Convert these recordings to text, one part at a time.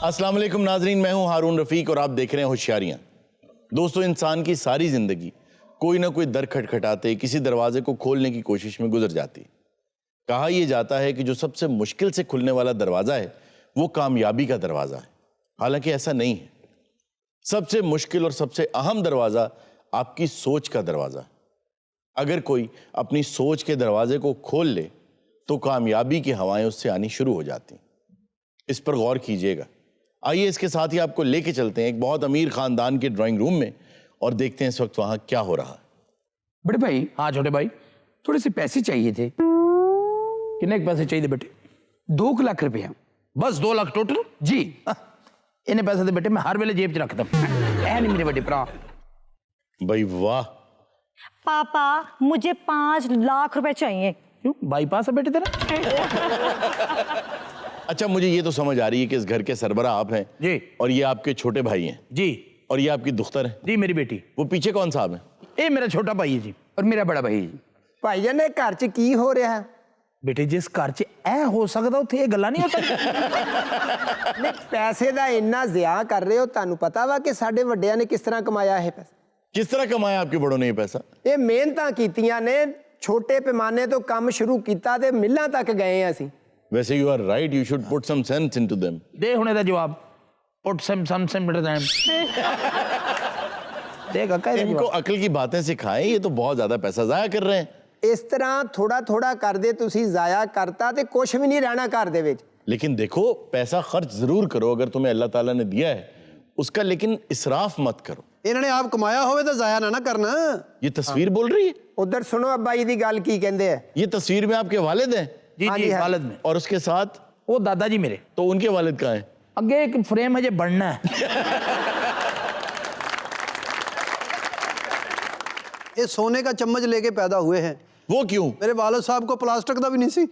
अस्सलाम वालेकुम नाजरीन, मैं हूं हारून रफीक और आप देख रहे हैं होशियारियां। दोस्तों, इंसान की सारी जिंदगी कोई ना कोई दर खटखटाते किसी दरवाजे को खोलने की कोशिश में गुजर जाती। कहा यह जाता है कि जो सबसे मुश्किल से खुलने वाला दरवाजा है वो कामयाबी का दरवाजा है। हालांकि ऐसा नहीं है। सबसे मुश्किल और सबसे अहम दरवाजा आपकी सोच का दरवाजा है। अगर कोई अपनी सोच के दरवाजे को खोल ले तो कामयाबी की हवाएं उससे आनी शुरू हो जाती। इस पर गौर कीजिएगा। आइए इसके साथ ही आपको लेके चलते हैं एक बहुत अमीर खानदान के ड्राइंग रूम में और देखते हैं इस वक्त वहां क्या हो रहा है। बड़े भाई, हाँ छोटे भाई, थोड़े से पैसे चाहिए थे। कितने पैसे चाहिए थे बेटे? 2 लाख रुपया। बस 2 लाख टोटल जी। इन्हें पैसे दे बेटे, मैं हर वेले जेब च रखता है नहीं मेरे बड़े भरा। भाई वाह। पापा, मुझे 5 लाख रुपए चाहिए। क्यों, बाईपास है बेटे तेरा? अच्छा, मुझे ये तो समझ आ रही है कि इस घर के सरबराह आप हैं जी, और ये आपके छोटे भाई हैं जी, और ये आपकी दुख्तर है जी मेरी बेटी। वो पीछे कौन साहब है? ये मेरा छोटा भाई है जी, और मेरा बड़ा भाई है जी। ਭਾਈ ਜਾਨ, ਇਹ ਘਰ 'ਚ ਕੀ ਹੋ ਰਿਹਾ ਹੈ? बेटे जिस घर च ऐ हो सकदा उत्थे ये गल्लां नहीं होता। ਨਹੀਂ, ਪੈਸੇ ਦਾ ਇੰਨਾ ਜ਼ਿਆ ਕਰ ਰਹੇ ਹੋ, ਤੁਹਾਨੂੰ ਪਤਾ ਵਾ ਕਿ ਸਾਡੇ ਵੱਡਿਆਂ ਨੇ ਕਿਸ ਤਰ੍ਹਾਂ ਕਮਾਇਆ ਇਹ ਪੈਸਾ? किस तरह कमाया आपके बड़ों ने ये पैसा? ਇਹ ਮਿਹਨਤਾਂ ਕੀਤੀਆਂ ਨੇ, ਛੋਟੇ ਪੈਮਾਨੇ ਤੋਂ ਕੰਮ ਸ਼ੁਰੂ ਕੀਤਾ ਤੇ ਮਿੱਲਾਂ ਤੱਕ ਗਏ ਆ ਅਸੀਂ। वैसे you are right, you should put some sense into them. दे हुणे दा जवाब। Put some minute time. देगा कह इनको अकल की बातें सिखाएं, ये तो बहुत ज्यादा पैसा जाया कर रहे हैं। ਇਸ ਤਰ੍ਹਾਂ ਥੋੜਾ ਥੋੜਾ ਕਰਦੇ ਤੁਸੀਂ ਜ਼ਾਇਆ ਕਰਤਾ ਤੇ ਕੁਝ ਵੀ ਨਹੀਂ ਰਹਿਣਾ ਘਰ ਦੇ ਵਿੱਚ। लेकिन देखो, पैसा खर्च जरूर करो अगर तुम्हें अल्लाह ताला ने दिया है उसका, लेकिन इसराफ मत करो। ਇਹਨਾਂ ਨੇ ਆਪ ਕਮਾਇਆ ਹੋਵੇ ਤਾਂ ਜ਼ਾਇਆ ਨਾ ਕਰਨਾ। ये तस्वीर बोल रही है? ਉਧਰ ਸੁਣੋ ਅੱਬਾ ਜੀ ਦੀ ਗੱਲ ਕੀ ਕਹਿੰਦੇ ਆ। ये तस्वीर में आपके वालिद हैं जी हाँ जी, जी, हाँ। वालिद में। और उसके साथ वो दादाजी मेरे। तो उनके वालिद कहाँ हैं? अगे एक फ्रेम है जो बनना है। ਇਹ ਸੋਨੇ का चम्मच लेके पैदा हुए हैं। वो क्यों? मेरे वालिद साहब को प्लास्टिक ਦਾ ਵੀ ਨਹੀਂ ਸੀ।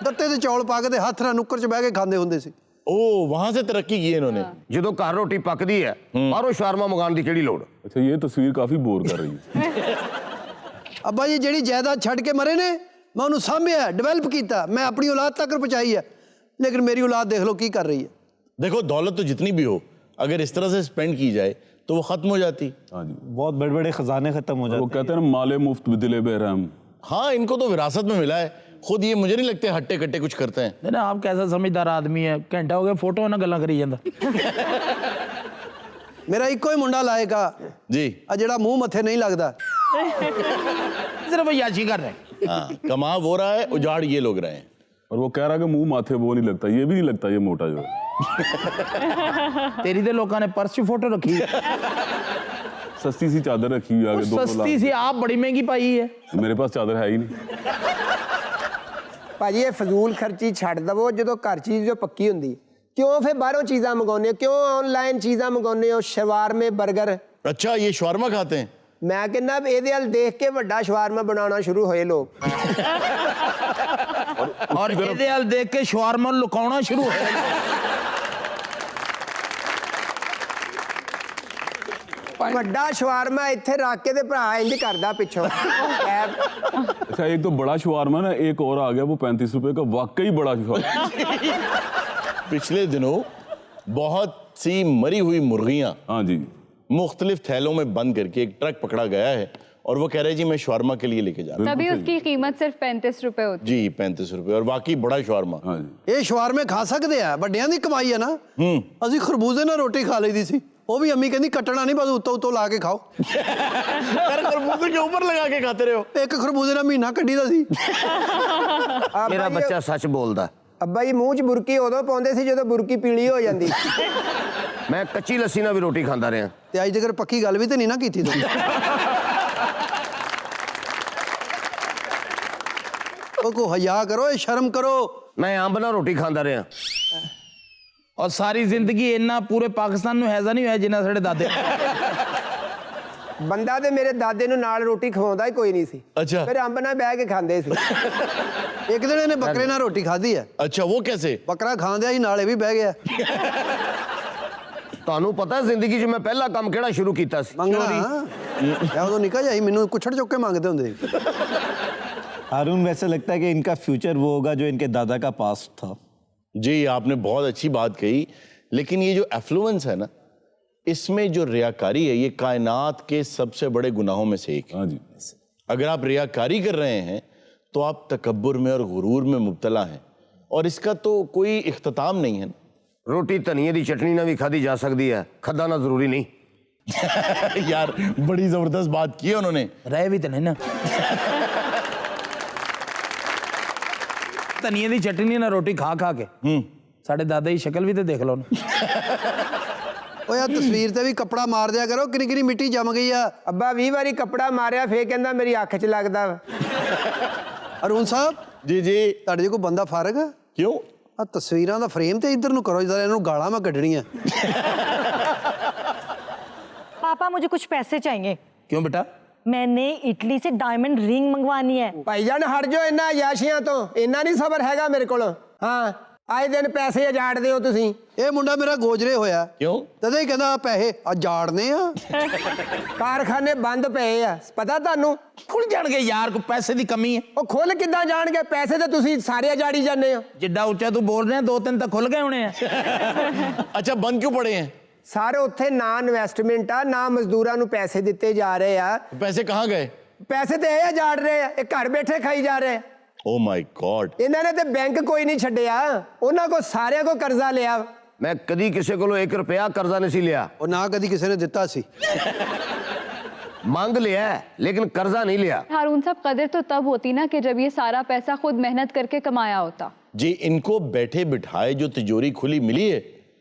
ਗੱਤੇ ਦੇ ਚੌਲ ਪਾ ਕੇ ਤੇ ਹੱਥ ਨਾਲ ਨੁੱਕਰ 'ਚ ਬਹਿ ਕੇ ਖਾਂਦੇ ਹੁੰਦੇ ਸੀ। ओ, वहां से तरक्की की है इन्होंने। ਜਦੋਂ ਘਰ ਰੋਟੀ ਪੱਕਦੀ ਹੈ ਬਾਹਰੋਂ ਸ਼ਾਰਮਾ ਮੰਗਾਉਣ ਦੀ ਕਿਹੜੀ ਲੋੜ? अच्छा, ये तस्वीर काफी बोर कर रही है। ਅੱਬਾ ਜੀ ਜਿਹੜੀ ਜਾਇਦਾਦ ਛੱਡ ਕੇ ਮਰੇ ਨੇ, ਮੈਂ ਉਹਨੂੰ ਸਾਂਭਿਆ, ਡਿਵੈਲਪ ਕੀਤਾ, ਮੈਂ ਆਪਣੀ ਔਲਾਦ ਤੱਕ ਪਹੁੰਚਾਈ ਹੈ। लेकिन मेरी औलाद देख लो की कर रही है। देखो, दौलत तो जितनी भी हो अगर इस तरह से स्पेंड की जाए तो वो खत्म हो जाती। हाँ जी, बहुत बड़े बड़े खजाने खत्म हो जाते वो कहते हैं ना, माले मुफ्त बिदिले बेरहम। हाँ, इनको तो विरासत में मिला है। खुद ये मुझे नहीं लगते हट्टे कट्टे कुछ करते हैं। नहीं ना, आप कैसा समझदार आदमी है, घंटा हो गया फोटो ना गल्लां करी ਜਾਂਦਾ। ਮੇਰਾ ਇੱਕੋ ਹੀ ਮੁੰਡਾ ਲਾਏਗਾ जी ਆ ਜਿਹੜਾ ਮੂੰਹ ਮੱਥੇ ਨਹੀਂ ਲੱਗਦਾ। सिर्फ याची कर रहे हैं। हाँ, कमा वो रहा है, उजाड़ ये लोग रहे हैं। और वो कह रहा है कि मुंह माथे वो नहीं लगता, ये भी नहीं लगता ये मोटा जो है। तेरी तो लोगों ने पर्स 'ਚ फोटो रखी है। सस्ती सी चादर रखी हुई आगे, 2 सस्ती सी आप बड़ी महंगी पाई है। मेरे पास चादर है ही नहीं। ਭਾਜੀ ਇਹ ਫਜ਼ੂਲ ਖਰਚੀ ਛੱਡ ਦਵੋ। ਜਦੋਂ ਘਰ ਚੀਜ਼ ਜੋ ਪੱਕੀ ਹੁੰਦੀ, ਕਿਉਂ ਫਿਰ ਬਾਹਰੋਂ ਚੀਜ਼ਾਂ ਮੰਗਾਉਂਦੇ ਹੋ? ਕਿਉਂ ਆਨਲਾਈਨ ਚੀਜ਼ਾਂ ਮੰਗਾਉਂਦੇ ਹੋ? ਸ਼ਵਾਰਮੇ, 버ਗਰ। अच्छा, ये शवारमा खाते हैं? ਮੈਂ ਕਹਿੰਦਾ ਵੀ ਇਹਦੇ ਵੱਲ ਦੇਖ ਕੇ ਵੱਡਾ ਸ਼ਵਾਰਮਾ ਬਣਾਉਣਾ ਸ਼ੁਰੂ ਹੋਏ ਲੋਕ। और ਇਹਦੇ ਹਾਲ ਦੇਖ ਕੇ ਸ਼ਵਾਰਮਾ ਲੁਕਾਉਣਾ ਸ਼ੁਰੂ ਹੋ ਗਿਆ। ਵੱਡਾ ਸ਼ਵਾਰਮਾ ਇੱਥੇ ਰੱਖ ਕੇ ਤੇ ਭਰਾ ਇੰਜ ਕਰਦਾ ਪਿੱਛੋਂ। अच्छा, एक तो बड़ा शवारमा ना, एक और आ गया वो 35 रुपए का, वाकई बड़ा शवारमा। पिछले दिनों बहुत सी मरी हुई मुर्गियां हाँ जी, मुख्तलिफ थैलों में बंद करके एक ट्रक पकड़ा गया है और वो कह रहे हैं जी मैं शवारमा के लिए लेके जा रहा हूँ। तभी उसकी कीमत सिर्फ 35 रुपए होती जी, 35 रुपए, और वाकई बड़ा शवारमा। हाँ जी। ਇਹ ਸ਼ਵਾਰਮੇ ਖਾ ਸਕਦੇ ਆ, ਵੱਡਿਆਂ ਦੀ ਕਮਾਈ ਹੈ ਨਾ। ਅਸੀਂ ਖਰਬੂਜ਼ੇ ਨਾਲ ਰੋਟੀ ਖਾ ਲਈਦੀ ਸੀ, ਉਹ ਵੀ ਅੰਮੀ ਕਹਿੰਦੀ ਕੱਟਣਾ ਨਹੀਂ, ਬਸ ਉੱਤੋਂ ਉੱਤੋਂ ਲਾ ਕੇ ਖਾਓ। खरबूजे के ऊपर लगा के खाते रहे हो। ਇੱਕ ਖਰਬੂਜ਼ੇ ਨਾਲ ਮਹੀਨਾ ਕੱਢੀਦਾ ਸੀ। ਮੇਰਾ ਬੱਚਾ ਸੱਚ ਬੋਲਦਾ। ਅੱਬਾ ਜੀ ਮੂੰਹ 'ਚ ਬੁਰਕੀ ਉਦੋਂ ਪਾਉਂਦੇ ਸੀ ਜਦੋਂ ਬੁਰਕੀ ਪੀਲੀ ਹੋ ਜਾਂਦੀ। ਮੈਂ ਕੱਚੀ ਲੱਸੀ ਨਾਲ ਵੀ ਰੋਟੀ ਖਾਂਦਾ ਰਿਹਾ। ਤੇ ਅੱਜ ਤੱਕ ਪੱਕੀ ਗੱਲ ਵੀ ਤੇ ਨਹੀਂ ਨਾ ਕੀਤੀ ਤੁਸੀਂ। ਉਹ ਕੋ ਹਯਾ ਕਰੋ, ਇਹ ਸ਼ਰਮ ਕਰੋ। ਮੈਂ ਅੰਬ ਨਾਲ ਰੋਟੀ ਖਾਂਦਾ ਰਿਹਾ। और सारी जिंदगी इन्ना पूरे पाकिस्तान में हैजा नहीं होया जिन्ना साढ़े दादे। ਬੰਦਾ ਤੇ ਮੇਰੇ ਦਾਦੇ ਨੂੰ ਨਾਲ ਰੋਟੀ ਖਵਾਉਂਦਾ ਹੀ ਕੋਈ ਨਹੀਂ ਸੀ। अच्छा ਫਿਰ ਅੰਬ ਨਾਲ ਬਹਿ ਕੇ ਖਾਂਦੇ ਸੀ। ਇੱਕ ਦਿਨ ਇਹਨੇ ਬੱਕਰੇ ਨਾਲ ਰੋਟੀ ਖਾਧੀ ਹੈ। अच्छा, वो कैसे? ਬੱਕਰਾ ਖਾਂਦਿਆ ਹੀ ਨਾਲੇ ਵੀ ਬਹਿ ਗਿਆ। ਤੁਹਾਨੂੰ ਪਤਾ ਜ਼ਿੰਦਗੀ 'ਚ ਮੈਂ ਪਹਿਲਾ ਕੰਮ ਕਿਹੜਾ ਸ਼ੁਰੂ ਕੀਤਾ ਸੀ? ਮੰਗਣਾ ਮੈਂ ਉਦੋਂ ਨਿੱਕਾ ਜਿਹਾ ਸੀ, ਮੈਨੂੰ ਕੁੱਛੜ ਚੁੱਕ ਕੇ ਮੰਗਦੇ ਹੁੰਦੇ ਸੀ। हारून, वैसे लगता है कि इनका फ्यूचर वो होगा जो इनके दादा का पास्ट था। जी, आपने बहुत अच्छी बात कही, लेकिन ये जो एफ्लुएंस है ना, इसमें जो रियाकारी है, ये कायनात के सबसे बड़े गुनाहों में से एक है। हाँ जी। अगर आप रियाकारी कर रहे हैं तो आप तकब्बुर में और गुरूर में मुब्तला हैं, और इसका तो कोई इख्तिताम नहीं है। ਰੋਟੀ ਧਨੀਏ ਦੀ ਚਟਨੀ ਨਾਲ ਵੀ ਖਾਧੀ ਜਾ ਸਕਦੀ ਹੈ, ਖੱਦਾ ਨਾ ਜ਼ਰੂਰੀ ਨਹੀਂ। यार बड़ी जबरदस्त बात की है उन्होंने। रहे भी तो नहीं ना धनिए की चटनी ना रोटी खा खा के साढ़े दादा की शक्ल भी तो देख लो ना। ਓਏ ਆ ਤਸਵੀਰ ਤੇ ਵੀ ਕੱਪੜਾ ਮਾਰ ਦਿਆ ਕਰੋ, ਕਿੰਨੀ ਕਿੰਨੀ ਮਿੱਟੀ ਜੰਮ ਗਈ ਆ। ਅੱਬਾ 20 ਵਾਰੀ ਕੱਪੜਾ ਮਾਰਿਆ ਫੇਰ ਕਹਿੰਦਾ ਮੇਰੀ ਅੱਖ 'ਚ ਲੱਗਦਾ ਵਾ। ਅਰੁਣ ਸਾਹਿਬ, जी जी। ਤੁਹਾਡੇ ਜੇ ਕੋਈ ਬੰਦਾ ਫਾਰਗ ਆ? क्यों? ਆ ਤਸਵੀਰਾਂ ਦਾ ਫਰੇਮ ਤੇ ਇੱਧਰ ਨੂੰ ਕਰੋ, ਜਰਾ ਇਹਨੂੰ ਗਾਲਾਂ ਮੈਂ ਕੱਢਣੀਆਂ। पापा मुझे कुछ पैसे चाहिए, क्यों बेटा? मैंने इटली से डायमंड रिंग मंगवानी है। ਭਾਈਜਾਨ ਹਟ ਜਾਓ ਇਹਨਾਂ ਯਾਸ਼ੀਆਂ ਤੋਂ, ਇੰਨਾ ਨਹੀਂ ਸਬਰ ਹੈਗਾ ਮੇਰੇ ਕੋਲ। ਹਾਂ, ਆਏ ਦਿਨ ਪੈਸੇ ਉਜਾੜਦੇ ਹੋ ਤੁਸੀਂ। ਇਹ ਮੁੰਡਾ ਮੇਰਾ ਗੋਜਰੇ ਹੋਇਆ, क्यों? ਤਦੇ ਹੀ ਕਹਿੰਦਾ ਪੈਸੇ ਆ ਜਾੜਨੇ ਆ। ਕਾਰਖਾਨੇ ਬੰਦ ਪਏ ਆ, ਪਤਾ ਤੁਹਾਨੂੰ? खुल जाएंगे यार, को पैसे की कमी है। ਉਹ ਖੁੱਲ ਕਿੱਦਾਂ ਜਾਣਗੇ? ਪੈਸੇ ਤਾਂ ਤੁਸੀਂ ਸਾਰੇ ਉਜਾੜੀ ਜਾਂਦੇ ਹੋ। जिड्डा उच्चा तू बोल रहे हैं, 2-3 तक खुल गए होने हैं। अच्छा, बंद क्यों पड़े हैं? ਸਾਰੇ ਉੱਥੇ ਨਾ ਇਨਵੈਸਟਮੈਂਟ ਆ, ਨਾ ਮਜ਼ਦੂਰਾਂ ਨੂੰ ਪੈਸੇ ਦਿੱਤੇ ਜਾ ਰਹੇ ਆ। पैसे कहाँ गए? ਪੈਸੇ ਤੇ ਇਹ ਉਜਾੜ ਰਹੇ ਆ, ਇਹ ਘਰ ਬੈਠੇ ਖਾਈ ਜਾ ਰਹੇ ਆ। Oh my God. ਇਹਨਾਂ ਨੇ ਤੇ ਬੈਂਕ ਕੋਈ ਨਹੀਂ ਛੱਡਿਆ, ਉਹਨਾਂ ਕੋ ਸਾਰਿਆਂ ਕੋ ਕਰਜ਼ਾ ਲਿਆ। ਮੈਂ ਕਦੀ ਕਿਸੇ ਕੋਲੋਂ 1 ਰੁਪਿਆ ਕਰਜ਼ਾ ਨਹੀਂ ਸੀ ਲਿਆ। ਉਹ ਨਾ ਕਦੀ ਕਿਸੇ ਨੇ ਦਿੱਤਾ ਸੀ। ਮੰਗ ਲਿਆ लेकिन कर्जा नहीं लिया। हारून साहब, कदर तो तब होती ना कि जब ये सारा पैसा खुद मेहनत करके कमाया होता। जी, इनको बैठे बिठाए जो तिजोरी खुली मिली है,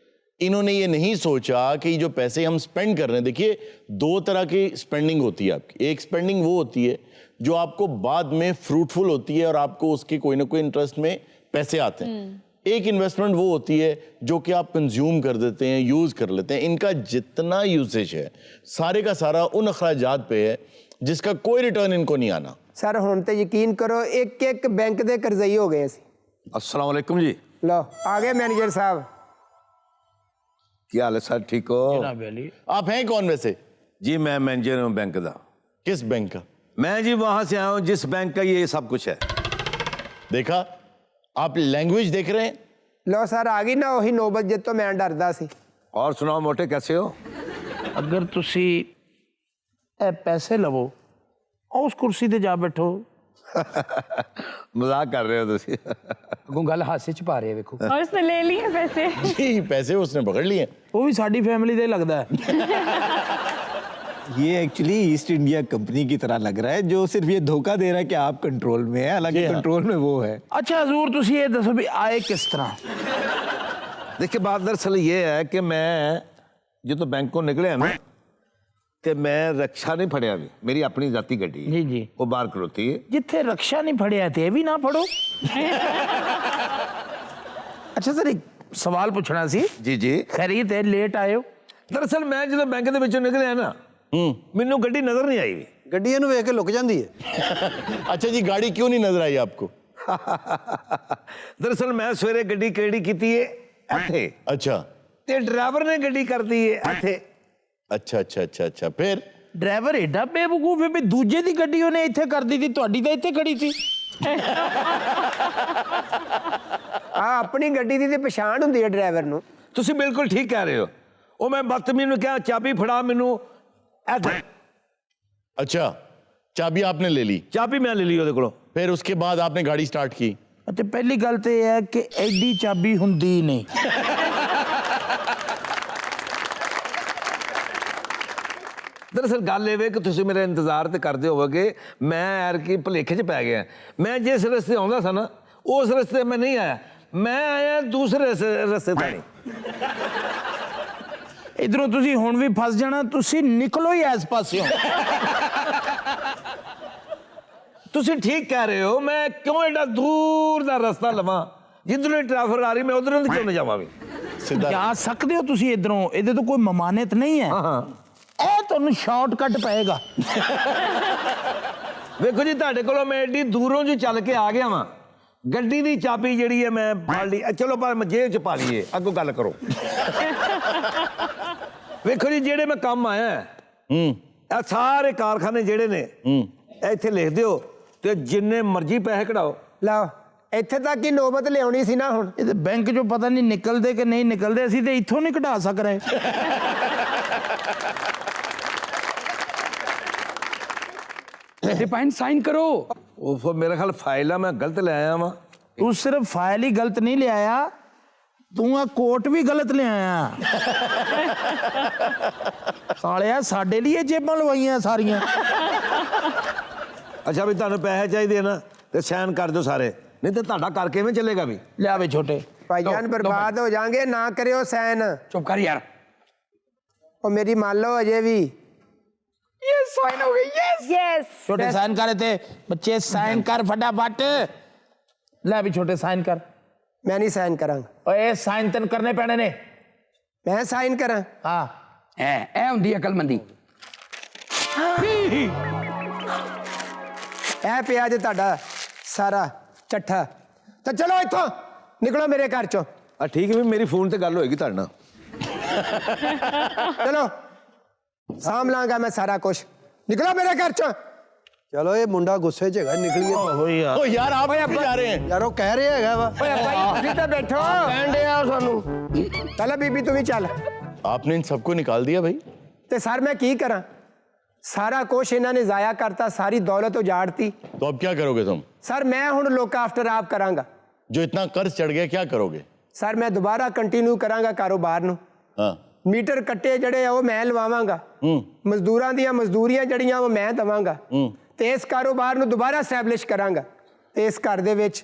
इन्होंने ये नहीं सोचा कि जो पैसे हम स्पेंड कर रहे हैं, देखिए 2 तरह की स्पेंडिंग होती है आपकी। एक स्पेंडिंग वो होती है जो आपको बाद में फ्रूटफुल होती है और आपको उसके कोई ना कोई इंटरेस्ट में पैसे आते हैं। एक इन्वेस्टमेंट वो होती है जो कि आप कंज्यूम कर देते हैं, यूज़ कर लेते हैं। इनका जितना यूसेज है सारे का सारा उन अखराजात पे है जिसका कोई रिटर्न इनको नहीं आना। ਸਰ ਹੁਣ ਤੇ ਯਕੀਨ ਕਰੋ, ਇੱਕ ਇੱਕ ਬੈਂਕ ਦੇ ਕਰਜ਼ਈ ਹੋ ਗਏ ਅਸੀਂ। अस्सलाम वालेकुम जी। ਲਓ ਆ ਗਏ ਮੈਨੇਜਰ ਸਾਹਿਬ। क्या हाल है सर, ठीक हो? जनाब अली, आप हैं कौन वैसे? जी मैं मैनेजर हूँ बैंक का। किस बैंक का? मैं जी वहाँ से आया हूँ जिस बैंक का ये सब कुछ है। देखा, आप लैंग्वेज देख रहे हैं। ਲਓ ਸਰ ਆ ਗਈ ਨਾ ਉਹੀ ਨੌਬਤ ਜਿੱਤ ਤੋਂ ਮੈਂ ਡਰਦਾ ਸੀ। और सुनाओ मोटे, कैसे हो? अगर तुसी ए पैसे लवो और उस कुर्सी ते जा बैठो। मजाक कर रहे हो तुसी। अगों गल हासे च पा रहे वेखो। और उसने ले लिए पैसे। जी, पैसे उसने पकड़ लिए। वो भी साडी फैमिली दे लगदा है। ये एक्चुअली ईस्ट इंडिया कंपनी की तरह लग रहा है, जो सिर्फ ये धोखा दे रहा है कि आप कंट्रोल में है, हालांकि जी हाँ। कंट्रोल में वो है। अच्छा हजूर, तुसी ये दसो भी आए किस तरह? देखिए बात दरअसल ये है कि मैं जो तो बैंक को निकले ना कि मैं रक्षा नहीं फड़िया भी, मेरी अपनी जाती गड्डी है। जी जी। वो बाहर खड़ोती है। जिथे रक्षा नहीं फड़िया थे भी ना फड़ो। अच्छा सर, एक सवाल पूछना सी। जी जी। खैरियत है, लेट आए हो? दरअसल मैं जो बैंक के विचों निकलिया ना, मैनू गड्डी नजर नहीं आई। ਗੱਡੀ ਇਹਨੂੰ ਵੇਖ ਕੇ ਲੁਕ ਜਾਂਦੀ ਹੈ। अच्छा जी, गाड़ी क्यों नहीं नजर आई आपको? दरअसल मैं सवेरे गड्डी केड़ी कीती है ਇੱਥੇ, अच्छा ਤੇ ਡਰਾਈਵਰ ਨੇ ਗੱਡੀ ਕਰਦੀ ਹੈ ਇੱਥੇ। अच्छा अच्छा अच्छा अच्छा, फिर? ड्राइवर एडा बेवकूफ है भी दूजे दी गड्डी ਉਹਨੇ ਇੱਥੇ ਕਰ ਦਿੱਤੀ, ਤੁਹਾਡੀ ਤਾਂ ਇੱਥੇ ਖੜੀ ਸੀ। ਆ ਆਪਣੀ ਗੱਡੀ ਦੀ ਤੇ ਪਛਾਣ ਹੁੰਦੀ ਹੈ ਡਰਾਈਵਰ ਨੂੰ। ਤੁਸੀਂ ਬਿਲਕੁਲ ਠੀਕ ਕਹਿ ਰਹੇ ਹੋ। ਉਹ ਮੈਂ ਬਦਤਮੀਜ਼ ਨੂੰ ਕਿਹਾ ਚਾਬੀ ਫੜਾ ਮੈਨੂੰ ਇੱਥੇ। अच्छा, चाबी आपने ले ली, ਚਾਬੀ ਮੈਂ ਲੈ ਲਈ ਉਹਦੇ ਕੋਲੋਂ। फिर उसके बाद आपने गाड़ी स्टार्ट की। ਅਤੇ ਪਹਿਲੀ ਗੱਲ ਤੇ ਇਹ ਹੈ ਕਿ ਐਡੀ ਚਾਬੀ ਹੁੰਦੀ ਨਹੀਂ। ਦਰਅਸਲ ਗੱਲ ਇਹ ਵੇ ਕਿ ਤੁਸੀਂ ਮੇਰੇ ਇੰਤਜ਼ਾਰ ਤੇ ਕਰਦੇ ਹੋਵੋਗੇ, ਮੈਂ ਐਰ ਕੀ ਭੁਲੇਖੇ 'ਚ ਪੈ ਗਿਆ। ਮੈਂ ਜਿਸ ਰਸਤੇ ਆਉਂਦਾ ਸੀ ਨਾ, ਉਸ ਰਸਤੇ ਮੈਂ ਨਹੀਂ ਆਇਆ, ਮੈਂ ਆਇਆ ਦੂਸਰੇ ਰਸਤੇ ਤੋਂ। ਇਧਰੋਂ ਤੁਸੀਂ ਹੁਣ ਵੀ ਫਸ ਜਾਣਾ, ਤੁਸੀਂ ਨਿਕਲੋ ਹੀ ਇਸ ਪਾਸਿਓਂ। ਤੁਸੀਂ ਠੀਕ ਕਹਿ ਰਹੇ ਹੋ। ਮੈਂ ਕਿਉਂ ਐਡਾ ਦੂਰ ਦਾ ਰਸਤਾ ਲਵਾਂ? ਜਿੱਧਰੋਂ ਟ੍ਰੈਫਿਕ ਆ ਰਹੀ ਮੈਂ ਉਧਰੋਂ ਕਿਉਂ ਨਾ ਜਾਵਾਂ ਵੀ? सीधा ਜਾ ਸਕਦੇ ਹੋ ਤੁਸੀਂ ਇਧਰੋਂ, ਇਹਦੇ ਤੋਂ ਕੋਈ ਮਮਾਨਤ ਨਹੀਂ ਹੈ। ਹਾਂ ਇਹ ਤੁਹਾਨੂੰ ਸ਼ਾਰਟਕਟ ਪਏਗਾ। ਵੇਖੋ ਜੀ, ਤੁਹਾਡੇ ਕੋਲੋਂ ਮੈਂ ਐਡੀ ਦੂਰੋਂ ਜੀ ਚੱਲ ਕੇ ਆ ਗਿਆ ਵਾਂ। ਗੱਡੀ ਦੀ ਚਾਬੀ ਜਿਹੜੀ ਹੈ ਮੈਂ ਫੜ ਲਈ। ਚਲੋ ਪਰ ਮੈਂ ਜੇਬ 'ਚ ਪਾ ਲਈਏ, ਅੱਗੋਂ ਗੱਲ ਕਰੋ। ਵੇਖੋ ਜੀ, ਜਿਹੜੇ ਮੈਂ ਕੰਮ ਆਇਆ ਇਹ ਸਾਰੇ ਕਾਰਖਾਨੇ ਜਿਹੜੇ ਨੇ ਇੱਥੇ ਲਿਖ ਦਿਓ ਤੇ ਜਿੰਨੇ ਮਰਜ਼ੀ ਪੈਸੇ ਕਢਾਓ। ਲਓ ਇੱਥੇ ਤੱਕ ਹੀ ਨੌਬਤ ਲਿਆਉਣੀ ਸੀ ਨਾ ਹੁਣ। ਇਹ ਤੇ ਬੈਂਕ ਚੋਂ ਪਤਾ ਨਹੀਂ ਨਿਕਲਦੇ ਕਿ ਨਹੀਂ ਨਿਕਲਦੇ, ਅਸੀਂ ਤੇ ਇੱਥੋਂ ਨਹੀਂ ਕਢਾ ਸਕ ਰਹੇ। डिपाइन साइन करो। ਉਹ ਫਿਰ ਮੇਰਾ ਖਿਆਲ ਫਾਈਲ ਆ ਮੈਂ ਗਲਤ ਲੈ ਆਇਆ ਵਾਂ। ਤੂੰ ਸਿਰਫ ਫਾਈਲ ਹੀ ਗਲਤ ਨਹੀਂ ਲਿਆਇਆ, ਤੂੰ ਆ ਕੋਟ ਵੀ ਗਲਤ ਲਿਆਇਆ। ਸਾਲਿਆ ਸਾਡੇ ਲਈ ਇਹ ਜੇਬਾਂ ਲਵਾਈਆਂ ਸਾਰੀਆਂ। ਅੱਛਾ ਵੀ ਤੁਹਾਨੂੰ ਪੈਸੇ ਚਾਹੀਦੇ ਨਾ ਤੇ ਸਾਈਨ ਕਰ ਦਿਓ ਸਾਰੇ, ਨਹੀਂ ਤੇ ਤੁਹਾਡਾ ਕਰ ਕਿਵੇਂ ਚੱਲੇਗਾ ਵੀ। ਲਿਆ ਵੇ ਛੋਟੇ। ਭਾਈਜਾਨ ਬਰਬਾਦ ਹੋ ਜਾਣਗੇ, ਨਾ ਕਰਿਓ ਸਾਈਨ। चुप कर यार। ਉਹ ਮੇਰੀ ਮੰਨ ਲਓ ਅਜੇ ਵੀ। ये साइन हो गई। यस यस छोटे साइन कर थे बच्चे, साइन कर फटाफट। ले भी छोटे साइन कर। ਮੈਂ ਨਹੀਂ ਸਾਈਨ ਕਰਾਂਗਾ। ओए साइन तन करने पैने ने। ਮੈਂ ਸਾਈਨ ਕਰਾਂ? हाँ ए हुंदी अकलमंदी। ਇਹ ਪਿਆ ਜੇ ਤੁਹਾਡਾ ਸਾਰਾ ਚੱਠਾ। ਤਾਂ ਚਲੋ ਇੱਥੋਂ ਨਿਕਲੋ ਮੇਰੇ ਘਰ ਚੋਂ। ਆ ਠੀਕ ਹੈ ਵੀ ਮੇਰੀ ਫੋਨ ਤੇ ਗੱਲ ਹੋਏਗੀ ਤੁਹਾਡੇ ਨਾਲ। ਚਲੋ ਸਾਂਭ ਲਾਂਗਾ ਮੈਂ ਸਾਰਾ ਕੁਝ। ਨਿਕਲੋ ਮੇਰੇ ਘਰ ਚੋਂ। ਚਲੋ ਇਹ ਮੁੰਡਾ ਗੁੱਸੇ 'ਚ ਹੈਗਾ, ਨਿਕਲੀਏ। ओ यार आप क्यों जा रहे हैं? ਯਾਰ ਉਹ ਕਹਿ ਰਿਹਾ ਹੈਗਾ ਵਾ। ਓਏ ਭਾਈ ਤੁਸੀਂ ਤਾਂ ਬੈਠੋ। ਕਹਿੰਦੇ ਆ ਸਾਨੂੰ ਚੱਲ ਬੀਬੀ ਤੂੰ ਵੀ ਚੱਲ। आपने इन सबको निकाल दिया भाई? ਤੇ ਸਰ ਮੈਂ ਕੀ ਕਰਾਂ, ਸਾਰਾ ਕੁਝ ਇਹਨਾਂ ਨੇ ਜ਼ਾਇਆ ਕਰਤਾ, ਸਾਰੀ ਦੌਲਤ ਉਜਾੜਤੀ। तो अब क्या करोगे तुम? ਸਰ ਮੈਂ ਹੁਣ ਲੁੱਕ ਆਫਟਰ ਆਪ ਕਰਾਂਗਾ। जो इतना कर्ज चढ़ गया क्या करोगे? ਸਰ ਮੈਂ ਦੁਬਾਰਾ ਕੰਟੀਨਿਊ ਕਰਾਂਗਾ ਕਾਰੋਬਾਰ ਨੂੰ। हाँ ਮੀਟਰ ਕੱਟੇ ਜਿਹੜੇ ਆ ਉਹ ਮੈਂ ਲਵਾਵਾਂਗਾ, ਮਜ਼ਦੂਰਾਂ ਦੀਆਂ ਮਜ਼ਦੂਰੀਆਂ ਜਿਹੜੀਆਂ ਉਹ ਮੈਂ ਦੇਵਾਂਗਾ, ਤੇ ਇਸ ਕਾਰੋਬਾਰ ਨੂੰ ਦੁਬਾਰਾ ਐਸਟੈਬਲਿਸ਼ ਕਰਾਂਗਾ। ਤੇ ਇਸ ਘਰ ਦੇ ਵਿੱਚ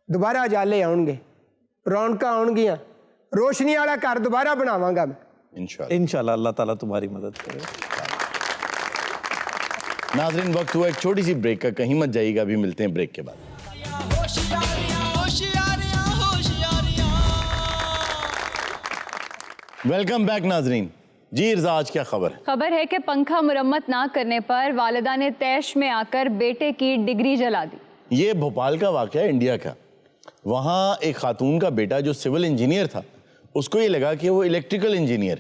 ਦੁਬਾਰਾ ਉਜਾਲੇ ਆਉਣਗੇ, ਰੌਣਕਾਂ ਆਉਣਗੀਆਂ, ਰੋਸ਼ਨੀ ਵਾਲਾ ਘਰ ਦੁਬਾਰਾ ਬਣਾਵਾਂਗਾ ਮੈਂ। इंशाल्लाह। इंशाल्लाह अल्लाह ताला तुम्हारी मदद करे। नाजरीन वक्त हुआ एक छोटी सी ब्रेक का, कहीं मत जाइएगा, अभी मिलते हैं ब्रेक के बाद। वेलकम बैक नाजरीन। जी इर्जा, आज क्या खबर है? खबर है कि पंखा मुरम्मत ना करने पर वालिदा ने तैश में आकर बेटे की डिग्री जला दी। ये भोपाल का वाक़या है, इंडिया का। वहाँ एक खातून का बेटा जो सिविल इंजीनियर था, उसको ये लगा कि वो इलेक्ट्रिकल इंजीनियर।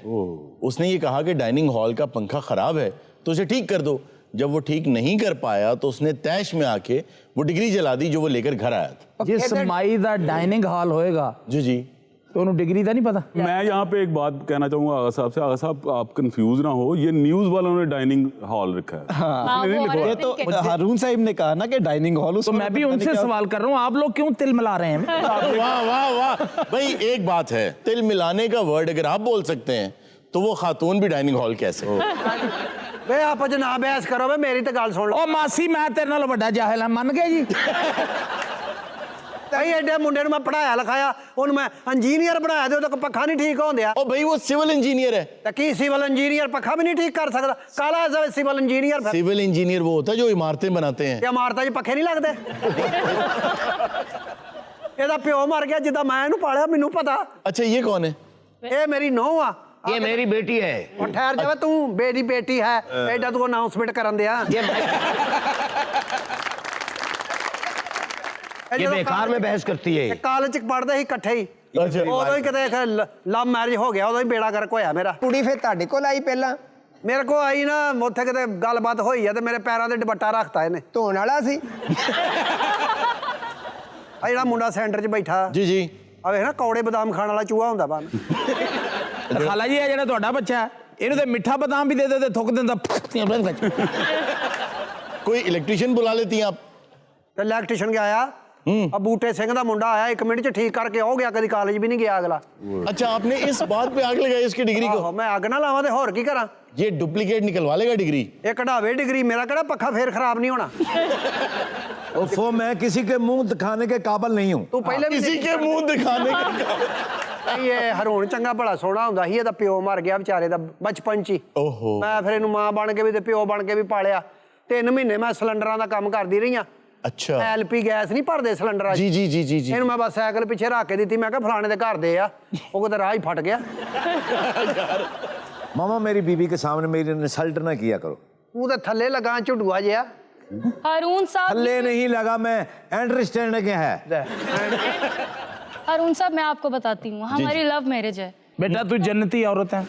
उसने ये कहा कि डाइनिंग हॉल का पंखा ख़राब है तो उसे ठीक कर दो। जब वो ठीक नहीं कर पाया तो उसने तैश में आके वो डिग्री जला दी जो वो लेकर घर आया था। जिस माई दा डाइनिंग हॉल होएगा जी जी, तो उन्होंने डिग्री का नहीं पता। मैं यहाँ पे एक बात कहना चाहूंगा आगा साहब से। आगा साहब आप कंफ्यूज ना हो, ये न्यूज वालों ने डाइनिंग हॉल रखा है। हाँ, नहीं वो लिखवाया। ये तो हारून साहिब ने कहा ना कि डाइनिंग हॉल, तो मैं भी उनसे सवाल कर रहा हूँ, आप लोग क्यों तिल मिला रहे हैं? वाह वाह वाह भाई, एक बात है, तिल मिलाने का वर्ड अगर आप बोल सकते हैं तो वो खातून भी डाइनिंग हॉल कैसे? ਵੇ ਆਪ ਨਾ ਬਹਿਸ ਕਰੋ ਵੇ, ਮੇਰੀ ਤਾਂ ਗੱਲ ਸੁਣ ਲਓ। ओ मासी मैं तेरे नाल बड़ा जाहिल हां, मन गए जी। ਤਈ ਐਡੇ ਮੁੰਡੇ ਨੂੰ ਮੈਂ ਪੜਾਇਆ ਲਿਖਾਇਆ, ਉਹਨੂੰ ਮੈਂ ਇੰਜੀਨੀਅਰ ਬਣਾਇਆ ਤੇ ਉਹਦਾ ਪੱਖਾ ਨਹੀਂ ਠੀਕ ਹੋਉਂਦਿਆ। ओ भाई वो सिविल इंजीनियर है। ਤਾਂ ਕੀ ਸਿਵਲ ਇੰਜੀਨੀਅਰ ਪੱਖਾ ਵੀ ਨਹੀਂ ਠੀਕ ਕਰ ਸਕਦਾ? ਕਾਲਾ ਐ ਸਿਵਲ ਇੰਜੀਨੀਅਰ। ਫਿਰ सिविल इंजीनियर वो होता है जो इमारतें बनाते हैं। ਇਹ ਇਮਾਰਤਾਂ 'ਚ ਪੱਖੇ ਨਹੀਂ ਲੱਗਦੇ? ਇਹਦਾ ਪਿਓ ਮਰ ਗਿਆ ਜਿੱਦਾਂ ਮੈਂ ਇਹਨੂੰ ਪਾਲਿਆ, ਮੈਨੂੰ ਪਤਾ। अच्छा ये कौन है? ਇਹ ਮੇਰੀ ਨੂੰਹ ਆ। ਇਹ ਮੇਰੀ ਬੇਟੀ ਹੈ। ਉਹ ਠਹਿਰ ਜਾਵੇ, ਤੂੰ ਮੇਰੀ ਬੇਟੀ ਹੈ, ਐਡਾ ਤੂੰ ਅਨਾਉਂਸਮੈਂਟ ਕਰਨ ਦਿਆ। ये बेकार में बहस करती है। ਕਾਲਜ 'ਚ ਪੜ੍ਹਦੇ ਸੀ ਇਕੱਠੇ ਹੀ, अच्छा ਉਦੋਂ ਹੀ ਕਿਤੇ ਲਵ ਮੈਰਿਜ ਹੋ ਗਿਆ, ਉਦੋਂ ਹੀ ਬੇੜਾ ਗਰਕ ਹੋਇਆ ਮੇਰਾ। ਕੁੜੀ ਫਿਰ ਤੁਹਾਡੇ ਕੋਲ ਆਈ ਪਹਿਲਾਂ? ਮੇਰੇ ਕੋ ਆਈ ਨਾ, ਉੱਥੇ ਕਿਤੇ ਗੱਲਬਾਤ ਹੋਈ ਆ ਤੇ ਮੇਰੇ ਪੈਰਾਂ ਤੇ ਦੁਪੱਟਾ ਰੱਖਤਾ ਇਹਨੇ। ਧੋਣ ਵਾਲਾ ਸੀ? ਆ ਜਿਹੜਾ ਮੁੰਡਾ ਸੈਂਟਰ 'ਚ ਬੈਠਾ, जी जी, ਆ ਵੇਖ ਨਾ, ਕੌੜੇ ਬਦਾਮ ਖਾਣ ਵਾਲਾ ਚੂਹਾ ਹੁੰਦਾ ਬਾ। ਖਾਲਾ ਜੀ, ਇਹ ਜਿਹੜਾ ਤੁਹਾਡਾ ਬੱਚਾ ਹੈ, ਇਹਨੂੰ ਤੇ ਮਿੱਠਾ ਬਦਾਮ ਵੀ ਦੇ ਦੇ ਤੇ ਥੁੱਕ ਦਿੰਦਾ। कोई इलेक्ट्रिशियन बुला लेती हैं आप? ਤੇ ਇਲੈਕਟ੍ਰੀਸ਼ਨ ਗਿਆ ਆ, ਆ ਬੂਟੇ ਸਿੰਘ ਦਾ ਮੁੰਡਾ ਆਇਆ, 1 ਮਿੰਟ 'ਚ ਠੀਕ ਕਰਕੇ ਹੋ ਗਿਆ, ਕਦੀ ਕਾਲਜ ਵੀ ਨਹੀਂ ਗਿਆ ਅਗਲਾ। अच्छा आपने इस बात पे आग लगाई उसकी डिग्री को? ਆਹੋ, ਮੈਂ ਅੱਗ ਨਾ ਲਾਵਾਂ ਤੇ ਹੋਰ ਕੀ ਕਰਾਂ? ये डुप्लीकेट निकलवा लेगा डिग्री। ਇਹ ਕਢਾਵੇ ਡਿਗਰੀ, ਮੇਰਾ ਕਿਹੜਾ ਪੱਖਾ ਫੇਰ ਖਰਾਬ ਨਹੀਂ ਹੋਣਾ। उफ़ो, मैं किसी के मुंह दिखाने के काबिल नहीं हूँ। ਤੂੰ ਪਹਿਲੇ ਵੀ किसी के मुंह दिखाने का। ਨਹੀਂ, ਇਹ ਹਰੂਣ ਚੰਗਾ ਭਲਾ ਸੋਹਣਾ ਹੁੰਦਾ ਸੀ, ਇਹਦਾ ਪਿਓ ਮਰ ਗਿਆ ਵਿਚਾਰੇ ਦਾ ਬਚਪਨ 'ਚ ਹੀ। ओहो, ਮੈਂ ਫਿਰ ਇਹਨੂੰ ਮਾਂ ਬਣ ਕੇ ਵੀ ਤੇ ਪਿਓ ਬਣ ਕੇ ਵੀ ਪਾਲਿਆ। 3 ਮਹੀਨੇ ਮੈਂ ਸਿਲੰਡਰਾਂ ਦਾ ਕੰਮ ਕਰਦੀ ਰਹੀ ਆ। अच्छा ਐਲਪੀ ਗੈਸ ਨਹੀਂ ਭਰਦੇ ਸਿਲੰਡਰਾਂ 'ਚ। जी जी जी जी जी। ਇਹਨੂੰ ਮੈਂ ਬਸ ਸਾਈਕਲ ਪਿੱਛੇ ਰੱਖ ਕੇ ਦਿੱਤੀ, ਮੈਂ ਕਿਹਾ ਫਲਾਣੇ ਦੇ ਘਰ ਦੇ ਆ, ਉਹ ਕਿਤੇ ਰਾਹ ਹੀ ਫਟ ਗਿਆ। मामा, मेरी बीवी के सामने मेरी इंसल्ट ना किया करो। ਤੂੰ ਤਾਂ ਥੱਲੇ ਲਗਾ ਝੁੱਡੂਆ ਜਿਹਾ। हारून साहब, थल्ले नहीं लगा, मैं अंडरस्टैंड के है। हारून साहब, मैं आपको बताती हूँ, हमारी लव मैरिज है। बेटा तू जन्नती औरत है,